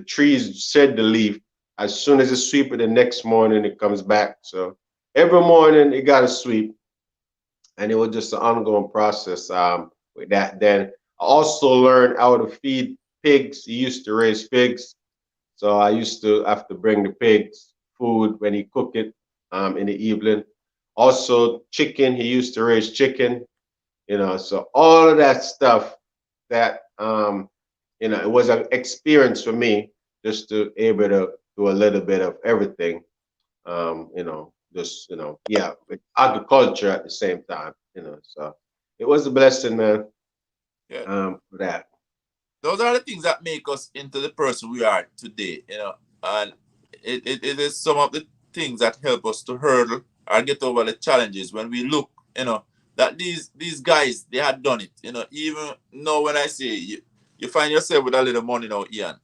Speaker 1: trees shed the leaf. As soon as it sweep it, the next morning it comes back. So every morning it got to sweep, and it was just an ongoing process with that. Then I also learned how to feed pigs. He used to raise pigs, so I used to have to bring the pigs food when he cook it in the evening. Also, chicken. He used to raise chicken. So all of that stuff that it was an experience for me just to able to do a little bit of everything. Just yeah, with agriculture at the same time. So it was a blessing, man.
Speaker 2: Yeah.
Speaker 1: For that.
Speaker 2: Those are the things that make us into the person we are today. And it is some of the things that help us to hurdle or get over the challenges when we look, that these guys, they had done it. Even now when I say you find yourself with a little money now, Ian,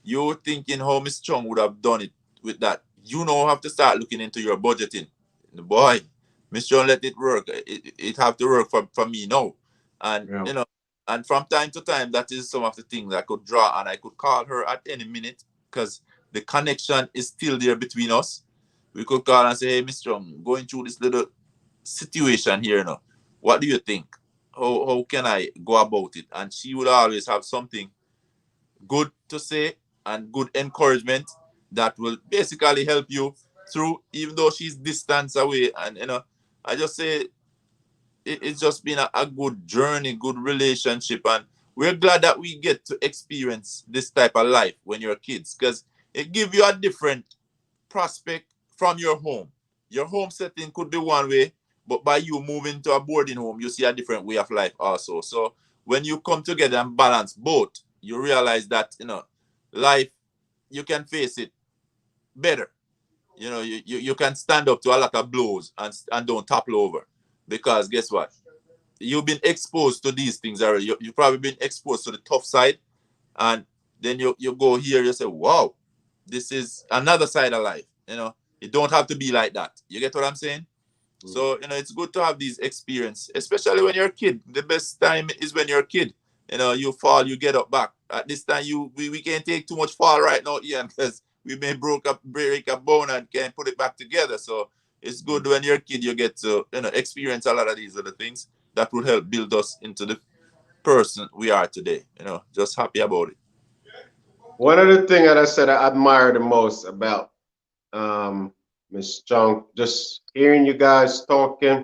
Speaker 2: you're thinking how Miss Chung would have done it with that. You now have to start looking into your budgeting. Boy, Miss Chung let it work. It have to work for me now. And
Speaker 1: Yeah.
Speaker 2: and from time to time, that is some of the things I could draw, and I could call her at any minute because the connection is still there between us. We could call and say, hey, Miss Chung, going through this little situation here now. What do you think? How can I go about it? And she would always have something good to say and good encouragement that will basically help you through, even though she's distance away. And I just say it's just been a good journey, good relationship, and we're glad that we get to experience this type of life when you're kids, because it gives you a different prospect from your home. Your home setting could be one way, but by you moving to a boarding home, you see a different way of life also. So when you come together and balance both, you realize that life, you can face it better. You can stand up to a lot of blows and don't topple over, because guess what? You've been exposed to these things already. You've probably been exposed to the tough side, and then you go here, you say, wow, this is another side of life. It don't have to be like that. You get what I'm saying? So, it's good to have these experiences, especially when you're a kid. The best time is when you're a kid. You fall, you get up back. At this time, we can't take too much fall right now, Ian, because we may break a bone and can't put it back together. So it's good when you're a kid, you get to, experience a lot of these other things that will help build us into the person we are today. Just happy about it.
Speaker 1: One of the things that I said I admire the most about Miss Chung, just hearing you guys talking,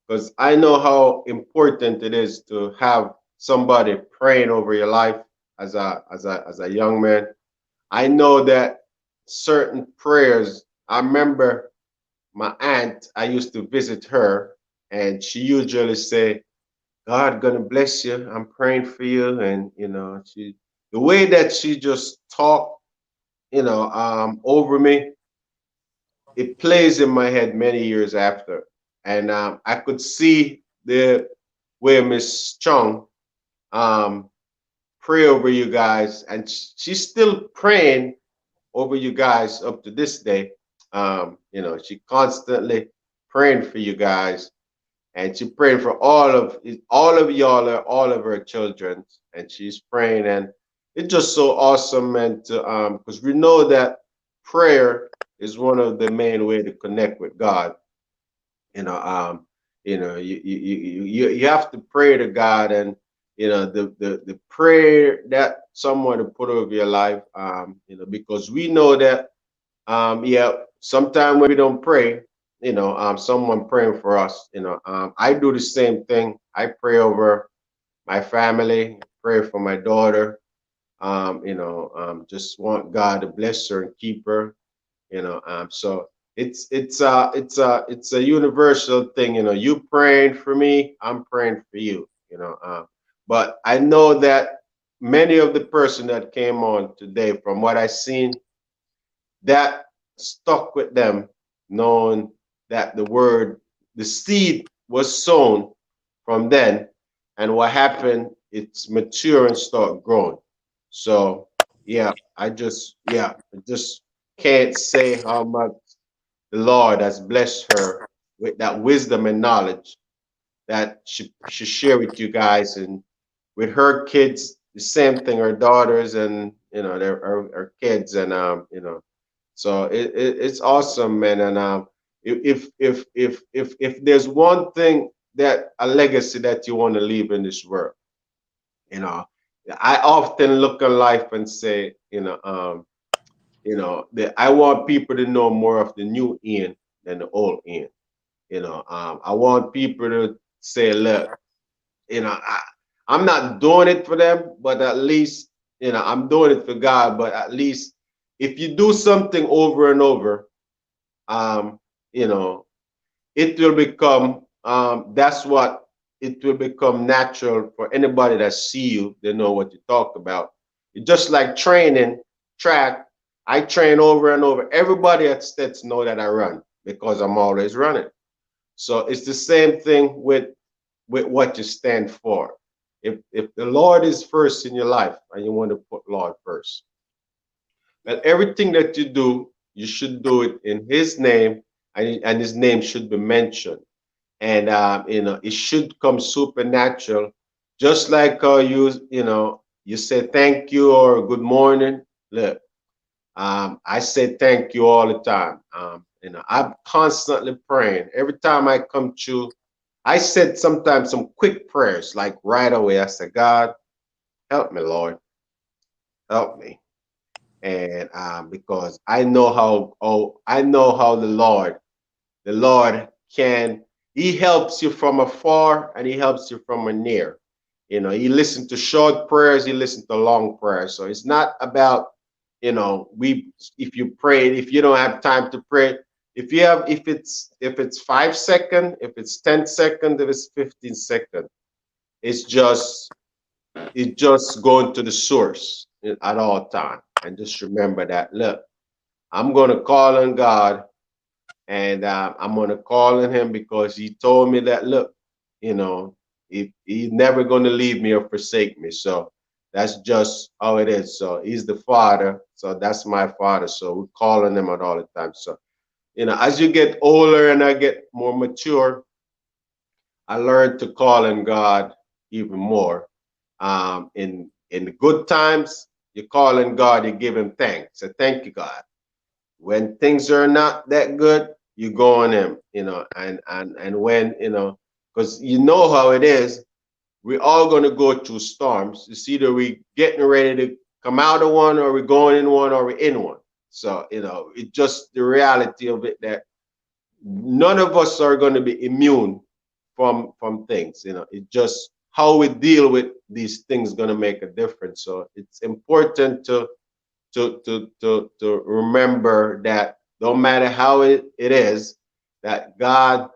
Speaker 1: because I know how important it is to have somebody praying over your life as a young man. I know that certain prayers. I remember my aunt. I used to visit her, and she usually say, "God gonna bless you. I'm praying for you." And the way that she just talked, over me, it plays in my head many years after. And I could see the way Miss Chung um, pray over you guys, and she's still praying over you guys up to this day. She constantly praying for you guys, and she praying for all of y'all, all of her children, and she's praying, and it's just so awesome, man. To because we know that prayer is one of the main way to connect with God. you know um you have to pray to God, and the prayer that someone to put over your life, because we know that yeah, sometimes when we don't pray, someone praying for us. I do the same thing. I pray over my family, pray for my daughter. Just want God to bless her and keep her. So it's a universal thing. You praying for me, I'm praying for you. But I know that many of the person that came on today, from what I seen, that stuck with them, knowing that the seed was sown from then, and what happened, it's mature and start growing. So yeah, I just can't say how much the Lord has blessed her with that wisdom and knowledge that she share with you guys, and with her kids the same thing, her daughters, and her kids, and so it's awesome, man. And if there's one thing, that a legacy that you want to leave in this world, you know, I often look at life and say, that I want people to know more of the new Ian than the old Ian. I want people to say, look, I'm not doing it for them, but at least, I'm doing it for God. But at least if you do something over and over, um, you know, it will become that's what it will become natural for anybody that see you. They know what you talk about. It's just like training track. I train over and over. Everybody at Stets know that I run because I'm always running. So it's the same thing with what you stand for. If the Lord is first in your life, and you want to put Lord first, that everything that you do, you should do it in His name, and His name should be mentioned, and it should come supernatural, just like you say thank you or good morning. Look, I say thank you all the time. I'm constantly praying. Every time I come to, I said sometimes some quick prayers, like right away. I said, God, help me, Lord, help me. And because I know how the Lord can, He helps you from afar, and He helps you from a near. He listens to short prayers, He listens to long prayers. So it's not about, we if you pray, if you don't have time to pray, if it's 5 seconds, if it's 10 seconds, if it's 15 seconds, it's just going to the source at all time. And just remember that, look, I'm going to call on God, and I'm going to call on Him because He told me that, look, He's never going to leave me or forsake me. So that's just how it is. So He's the Father. So that's my Father. So we call on Him at all the time. So, as you get older and I get more mature, I learned to call on God even more. In the good times, you call on God, you give Him thanks. So thank you, God. When things are not that good, you go on Him, and when, because you know how it is, we're all going to go through storms. It's either we getting ready to come out of one, or we're going in one, or we're in one. So, it's just the reality of it that none of us are going to be immune from things. It's just how we deal with these things going to make a difference. So it's important to remember that no matter how it is, that God,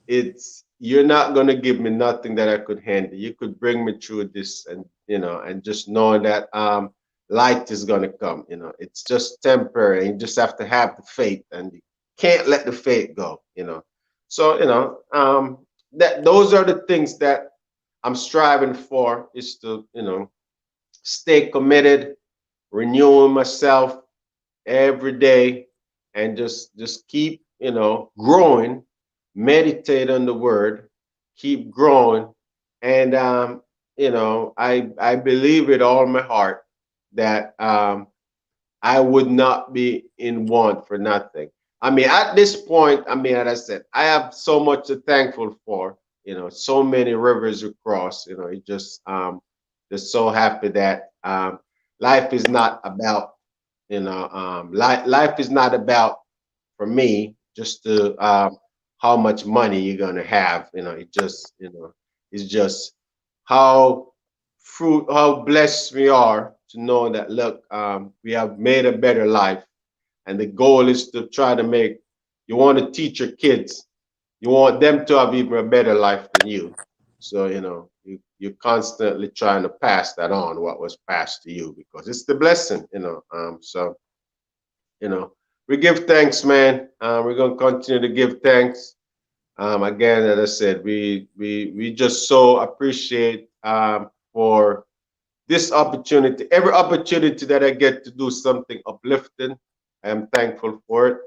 Speaker 1: it's you're not going to give me nothing that I could handle. You could bring me through this, and and just knowing that light is going to come. It's just temporary. You just have to have the faith, and you can't let the faith go. So that those are the things that I'm striving for, is to stay committed, renewing myself every day, and just keep growing, meditate on the word, keep growing. And I believe with all my heart that I would not be in want for nothing. I mean, at this point, I mean, as I said, I have so much to thankful for. So many rivers to cross. It just so happy that life is not about life is not about, for me, just to how much money you're gonna have. It's just how how blessed we are to know that, look, we have made a better life, and the goal is to try to make. You want to teach your kids, you want them to have even a better life than you. So you're constantly trying to pass that on, what was passed to you, because it's the blessing. So you know, we give thanks, man. We're gonna continue to give thanks. Again, as I said, we just so appreciate for this opportunity. Every opportunity that I get to do something uplifting, I am thankful for it,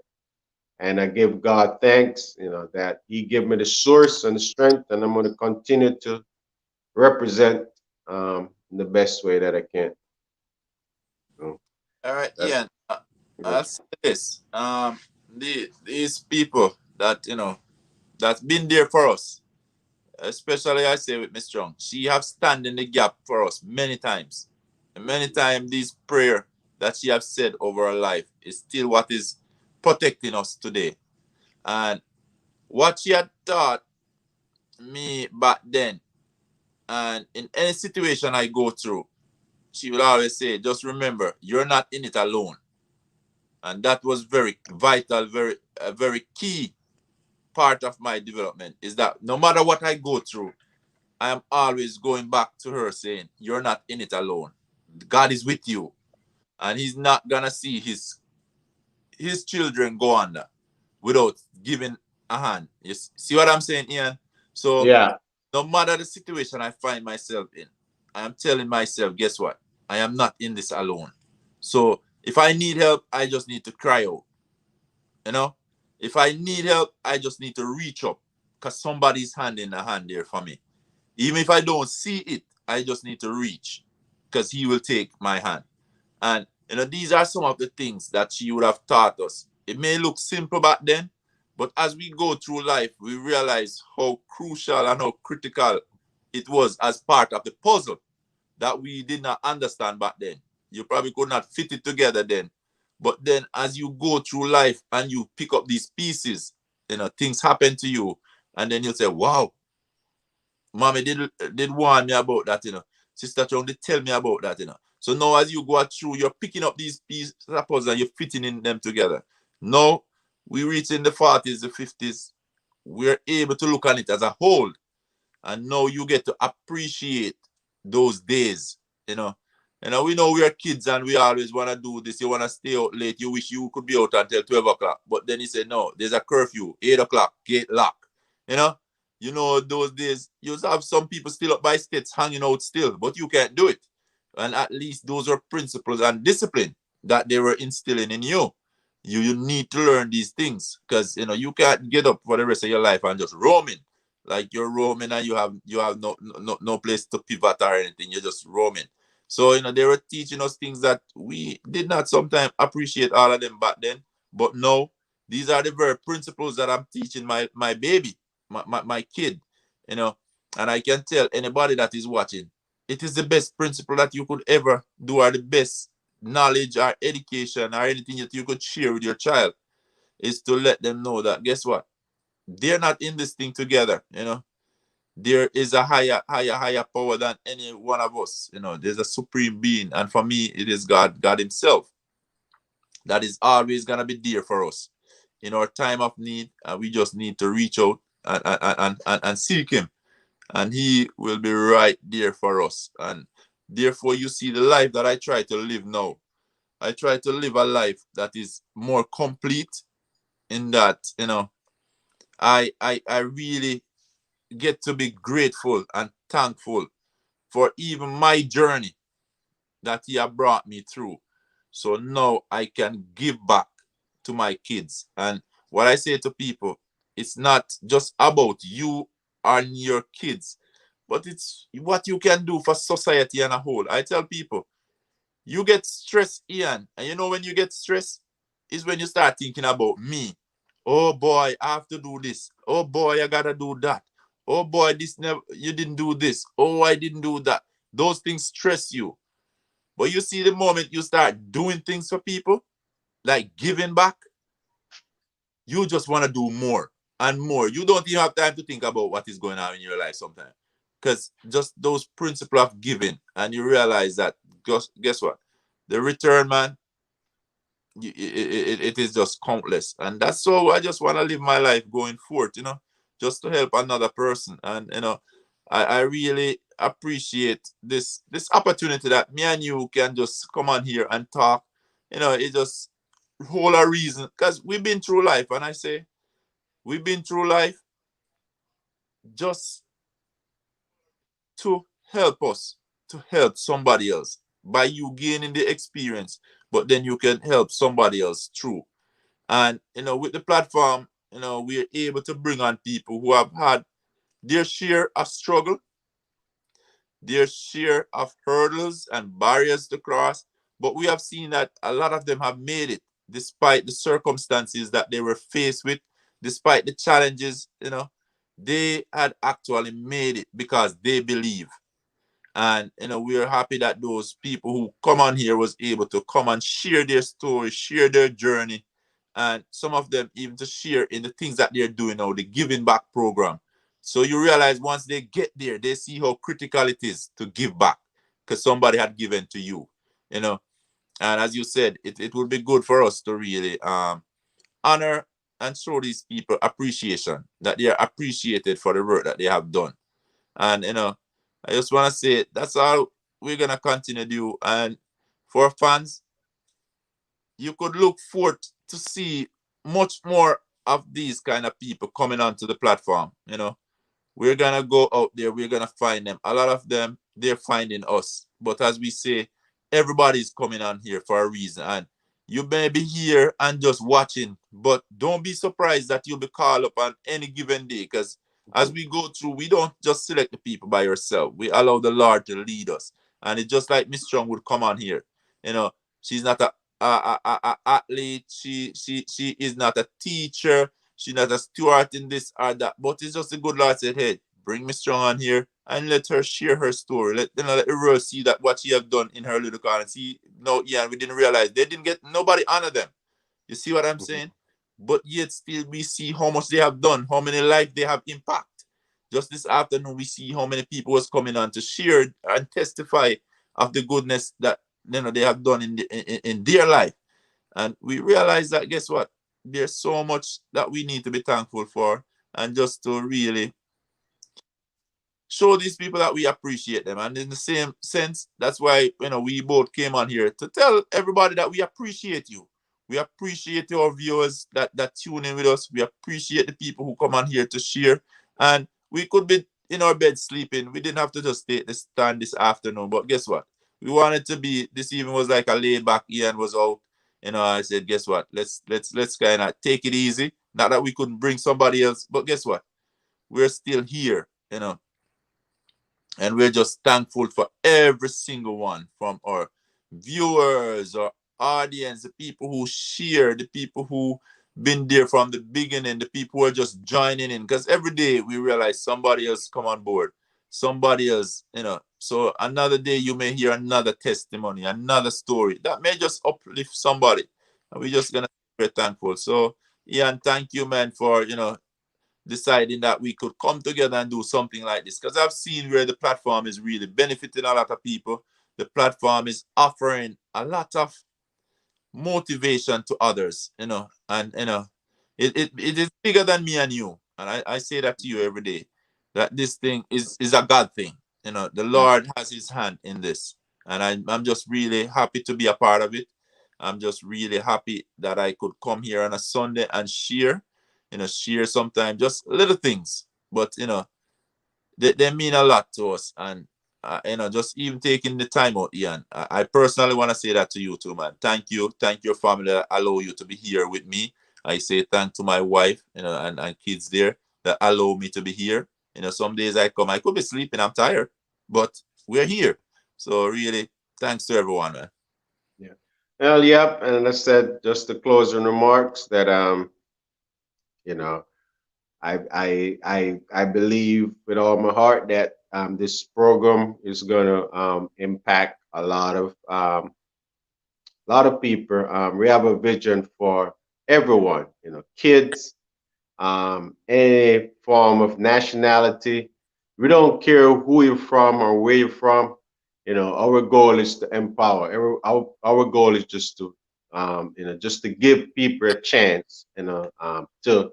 Speaker 1: and I give God thanks. That He give me the source and the strength, and I'm gonna continue to represent in the best way that I can. So
Speaker 2: All right,
Speaker 1: that's
Speaker 2: Ian. I'll say this. These people that that's been there for us, especially I say with Miss Strong, she have stand in the gap for us many times. And many times this prayer that she have said over her life is still what is protecting us today. And what she had taught me back then, and in any situation I go through, she will always say, just remember, you're not in it alone. And that was very vital, very key part of my development, is that no matter what I go through, I am always going back to her saying, you're not in it alone. God is with you, and He's not gonna see His children go under without giving a hand. You see what I'm saying, Ian? So
Speaker 1: yeah,
Speaker 2: no matter the situation I find myself in, I am telling myself, guess what? I am not in this alone. So if I need help, I just need to cry out. You know, if I need help, I just need to reach up, because somebody's hand in a hand there for me. Even if I don't see it, I just need to reach, because He will take my hand. And these are some of the things that she would have taught us. It may look simple back then, but as we go through life, we realize how crucial and how critical it was as part of the puzzle that we did not understand back then. You probably could not fit it together then. But then as you go through life and you pick up these pieces, things happen to you. And then you say, wow, mommy did warn me about that, Sister Chung did tell me about that. So now as you go through, you're picking up these pieces of puzzle and you're fitting in them together. Now we reach in the 40s, the 50s, we're able to look on it as a whole. And now you get to appreciate those days, you know. We know we are kids and we always want to do this. You want to stay out late. You wish you could be out until 12 o'clock. But then he said, no, there's a curfew, 8 o'clock, gate lock. You know, those days, you have some people still up by states hanging out still, but you can't do it. And at least those are principles and discipline that they were instilling in you. You need to learn these things, because you can't get up for the rest of your life and just roaming. Like you're roaming and you have no place to pivot or anything. You're just roaming. So they were teaching us things that we did not sometimes appreciate all of them back then. But now these are the very principles that I'm teaching my baby, my kid. And I can tell anybody that is watching, it is the best principle that you could ever do, or the best knowledge or education or anything that you could share with your child is to let them know that, guess what? They're not in this thing together, you know. There is a higher power than any one of us. You know, there's a supreme being. And for me, it is God himself that is always going to be there for us in our time of need. And we just need to reach out and seek him. And he will be right there for us. And therefore, you see the life that I try to live now. I try to live a life that is more complete in that, you know, I really get to be grateful and thankful for even my journey that he has brought me through. So now I can give back to my kids. And what I say to people, it's not just about you and your kids, but it's what you can do for society as a whole. I tell people, you get stressed, Ian, and you know when you get stressed is when you start thinking about me. Oh boy, I have to do this. Oh boy, I gotta do that. Oh boy, this never you didn't do this. Oh, I didn't do that. Those things stress you. But you see, the moment you start doing things for people, like giving back, you just want to do more and more. You don't even have time to think about what is going on in your life sometimes. Because just those principle of giving, and you realize that, guess what? The return, man, it is just countless. And that's so I just want to live my life going forth, you know, just to help another person. And, you know, I really appreciate this opportunity that me and you can just come on here and talk. You know, it just whole a reason because we've been through life, and I say we've been through life just to help us, to help somebody else by you gaining the experience, but then you can help somebody else through. And you know, with the platform, you know, we're able to bring on people who have had their share of struggle, their share of hurdles and barriers to cross. But we have seen that a lot of them have made it despite the circumstances that they were faced with, despite the challenges, you know, they had actually made it because they believe. And you know, we are happy that those people who come on here was able to come and share their story, share their journey, and some of them even to share in the things that they're doing now, the giving back program. So you realize once they get there, they see how critical it is to give back because somebody had given to you, you know. And as you said, it would be good for us to really honor and show these people appreciation, that they are appreciated for the work that they have done. And you know, I just want to say that's all we're gonna continue to do. And for fans, you could look forward to see much more of these kind of people coming onto the platform. You know, we're gonna go out there, we're gonna find them. A lot of them, they're finding us. But as we say, everybody's coming on here for a reason. And you may be here and just watching, but don't be surprised that you'll be called up on any given day. Because as we go through, we don't just select the people by ourselves. We allow the Lord to lead us. And it's just like Miss Strong would come on here. You know, she's not a athlete. She is not a teacher. She's not a steward in this or that. But it's just a good Lord said, hey, bring Miss Strong on here and let her share her story. Let, you know, let the world see that what she have done in her little corner. See, no, yeah, we didn't realize they didn't get nobody honor them. You see what I'm saying? But yet still we see how much they have done, how many lives they have impact. Just this afternoon, we see how many people was coming on to share and testify of the goodness that, you know, they have done in their life. And we realize that, guess what? There's so much that we need to be thankful for, and just to really show these people that we appreciate them. And in the same sense, that's why, you know, we both came on here to tell everybody that we appreciate you. We appreciate our viewers that tune in with us. We appreciate the people who come on here to share. And we could be in our bed sleeping. We didn't have to just take this stand this afternoon. But guess what? We wanted to be, this evening was like a laid back. Ian was out. You know, I said, guess what? Let's kind of take it easy. Not that we couldn't bring somebody else, but guess what? We're still here, you know. And we're just thankful for every single one, from our viewers, our audience, the people who share, the people who been there from the beginning, the people who are just joining in. Because every day we realize somebody else come on board. somebody else, so another day you may hear another testimony, another story that may just uplift somebody. And we're just gonna be very thankful. So Ian, thank you, man, for deciding that we could come together and do something like this. Because I've seen where the platform is really benefiting a lot of people. The platform is offering a lot of motivation to others, and it is bigger than me and you. And I say that to you every day, that this thing is a God thing. The
Speaker 1: Yeah.
Speaker 2: Lord has his hand in this. And I'm just really happy to be a part of it. I'm just really happy that I could come here on a Sunday and share sometimes just little things. But they mean a lot to us. And just even taking the time out, Ian. I personally want to say that to you too, man. Thank you. Thank your family that allow you to be here with me. I say thank to my wife, and kids there that allow me to be here. Some days I come, I could be sleeping, I'm tired, but we're here. So really, thanks to everyone, man.
Speaker 1: Yeah. Well, yep. And I said just the closing remarks that you know, I believe with all my heart that this program is going to impact a lot of people. We have a vision for everyone, kids, any form of nationality. We don't care who you're from or where you're from. Our goal is to empower. Our goal is just to, just to give people a chance, to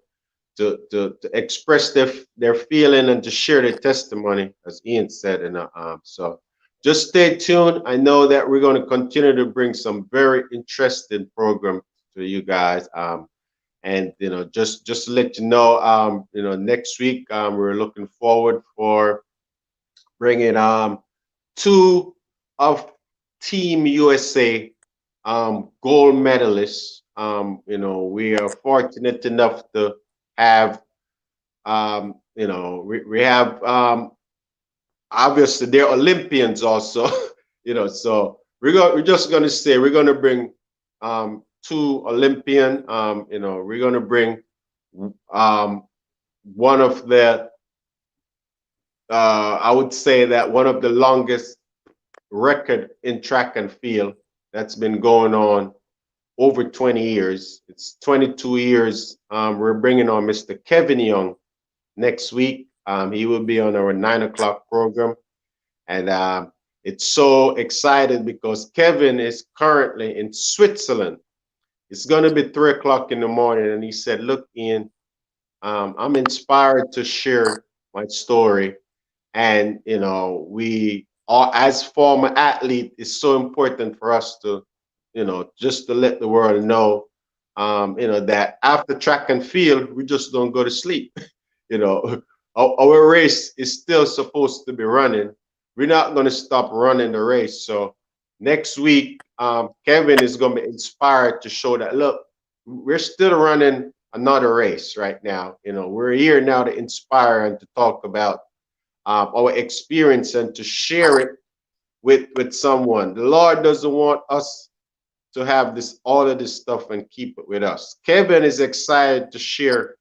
Speaker 1: express their feeling and to share their testimony, as Ian said. So just stay tuned. I know that we're going to continue to bring some very interesting programs to you guys. And just to let you know, next week we're looking forward for bringing two of Team USA gold medalists. We are fortunate enough to have, we have, obviously they're Olympians also. So we're just going to say we're going to bring two Olympian. We're going to bring one of the, I would say that one of the longest record in track and field that's been going on over 20 years. It's 22 years. We're bringing on Mr. Kevin Young next week. He will be on our 9 o'clock program. And it's so excited because Kevin is currently in Switzerland. It's going to be 3 o'clock in the morning. And he said, look, Ian, I'm inspired to share my story. And, we are, as former athlete, it's so important for us to, just to let the world know, that after track and field, we just don't go to sleep. You know, our race is still supposed to be running. We're not going to stop running the race. So next week, Kevin is going to be inspired to show that, look, we're still running another race right now. We're here now to inspire and to talk about our experience and to share it with someone. The Lord doesn't want us to have all of this stuff and keep it with us. Kevin is excited to share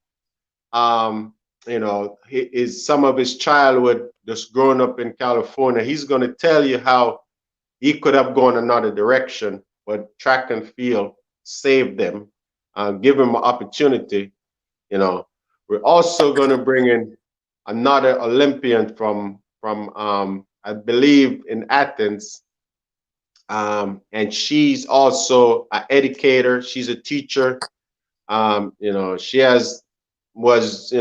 Speaker 1: some of his childhood just growing up in California. He's going to tell you how he could have gone another direction, but track and field saved them, give him an opportunity. We're also going to bring in another Olympian from I believe in Athens, and she's also an educator. She's a teacher. She was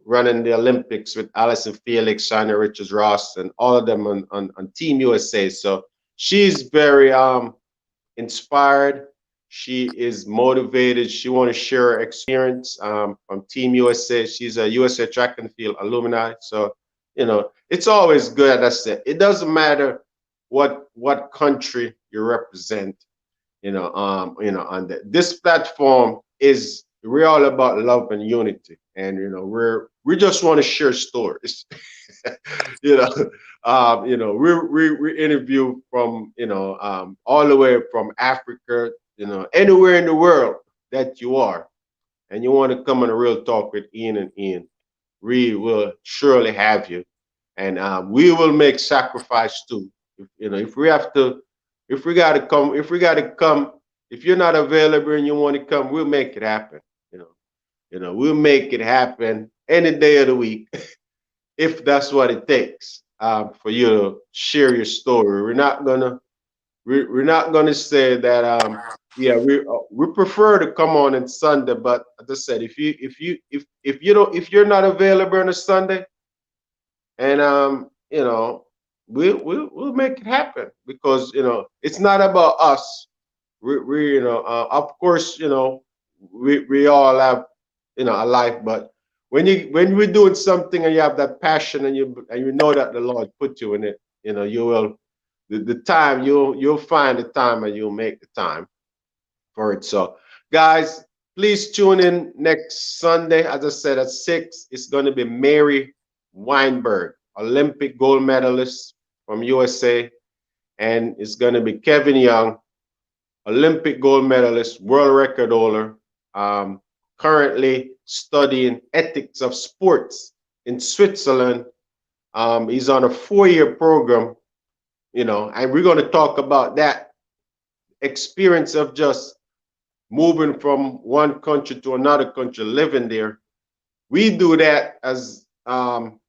Speaker 1: running the Olympics with Allison Felix, Shina Richards Ross, and all of them on Team USA. So she's very inspired. She is motivated. She want to share her experience from Team USA. She's a USA Track and Field alumni. So it's always good. As I said, it doesn't matter what country you represent. On this platform is we're all about love and unity, and we just want to share stories. you know, we interview from all the way from Africa, anywhere in the world that you are, and you want to come on a real talk with Ian and Ian, we will surely have you. and we will make sacrifice too. If we have to, if we got to come, if you're not available and you want to come, we'll make it happen. You know, we'll make it happen any day of the week if that's what it takes for you to share your story. We're not gonna say that yeah, we prefer to come on Sunday, but as I said, if you don't, if you're not available on a Sunday, and we'll make it happen, because it's not about us. Of course, we all have a life, but when we're doing something and you have that passion, and you know that the Lord put you in it, you will, the time, you'll find the time and you'll make the time for it. So guys, please tune in next Sunday. As I said, at 6, it's going to be Mary Weinberg, Olympic gold medalist from USA, and it's going to be Kevin Young, Olympic gold medalist, world record holder, currently studying ethics of sports in Switzerland. He's on a 4-year program, and we're going to talk about that experience of just moving from one country to another country, living there. We do that as, from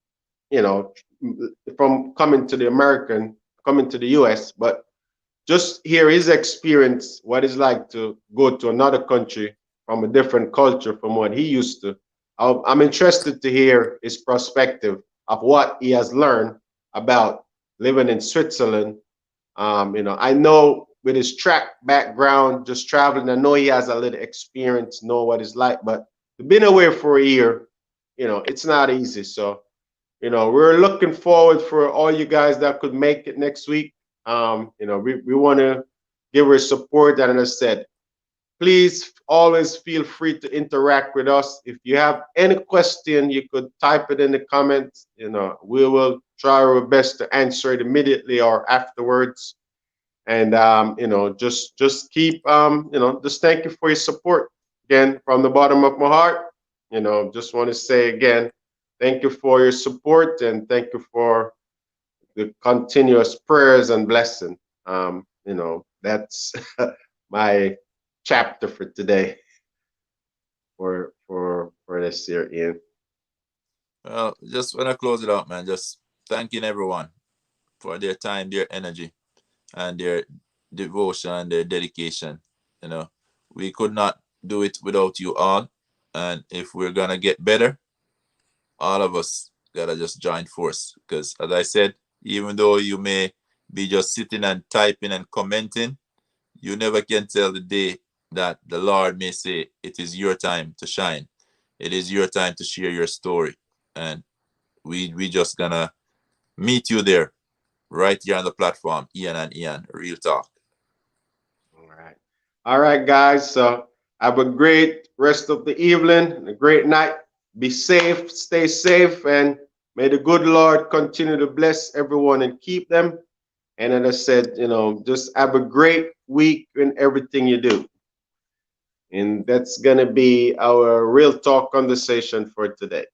Speaker 1: coming to the US, but just hear his experience, what it's like to go to another country from a different culture from what he used to. I'm interested to hear his perspective of what he has learned about living in Switzerland. I know with his track background, just traveling, I know he has a little experience, know what it's like, but to been away for a year, it's not easy. So, we're looking forward for all you guys that could make it next week. We want to give her support. And as I said, please always feel free to interact with us. If you have any question, you could type it in the comments. We will try our best to answer it immediately or afterwards. And just keep just thank you for your support again from the bottom of my heart. Just want to say again, thank you for your support, and thank you for the continuous prayers and blessing. That's my chapter for today for this year, Ian.
Speaker 2: Well, just when I close it out, man, just thanking everyone for their time, their energy, and their devotion and their dedication. We could not do it without you all. And if we're gonna get better, all of us gotta just join force. Because as I said, even though you may be just sitting and typing and commenting, you never can tell the day that the Lord may say it is your time to shine. It is your time to share your story. And we just gonna meet you there, right here on the platform, Ian and Ian, Real Talk.
Speaker 1: All right, guys. So have a great rest of the evening, a great night. Be safe, stay safe, and may the good Lord continue to bless everyone and keep them. And as I said, just have a great week in everything you do. And that's going to be our real talk conversation for today.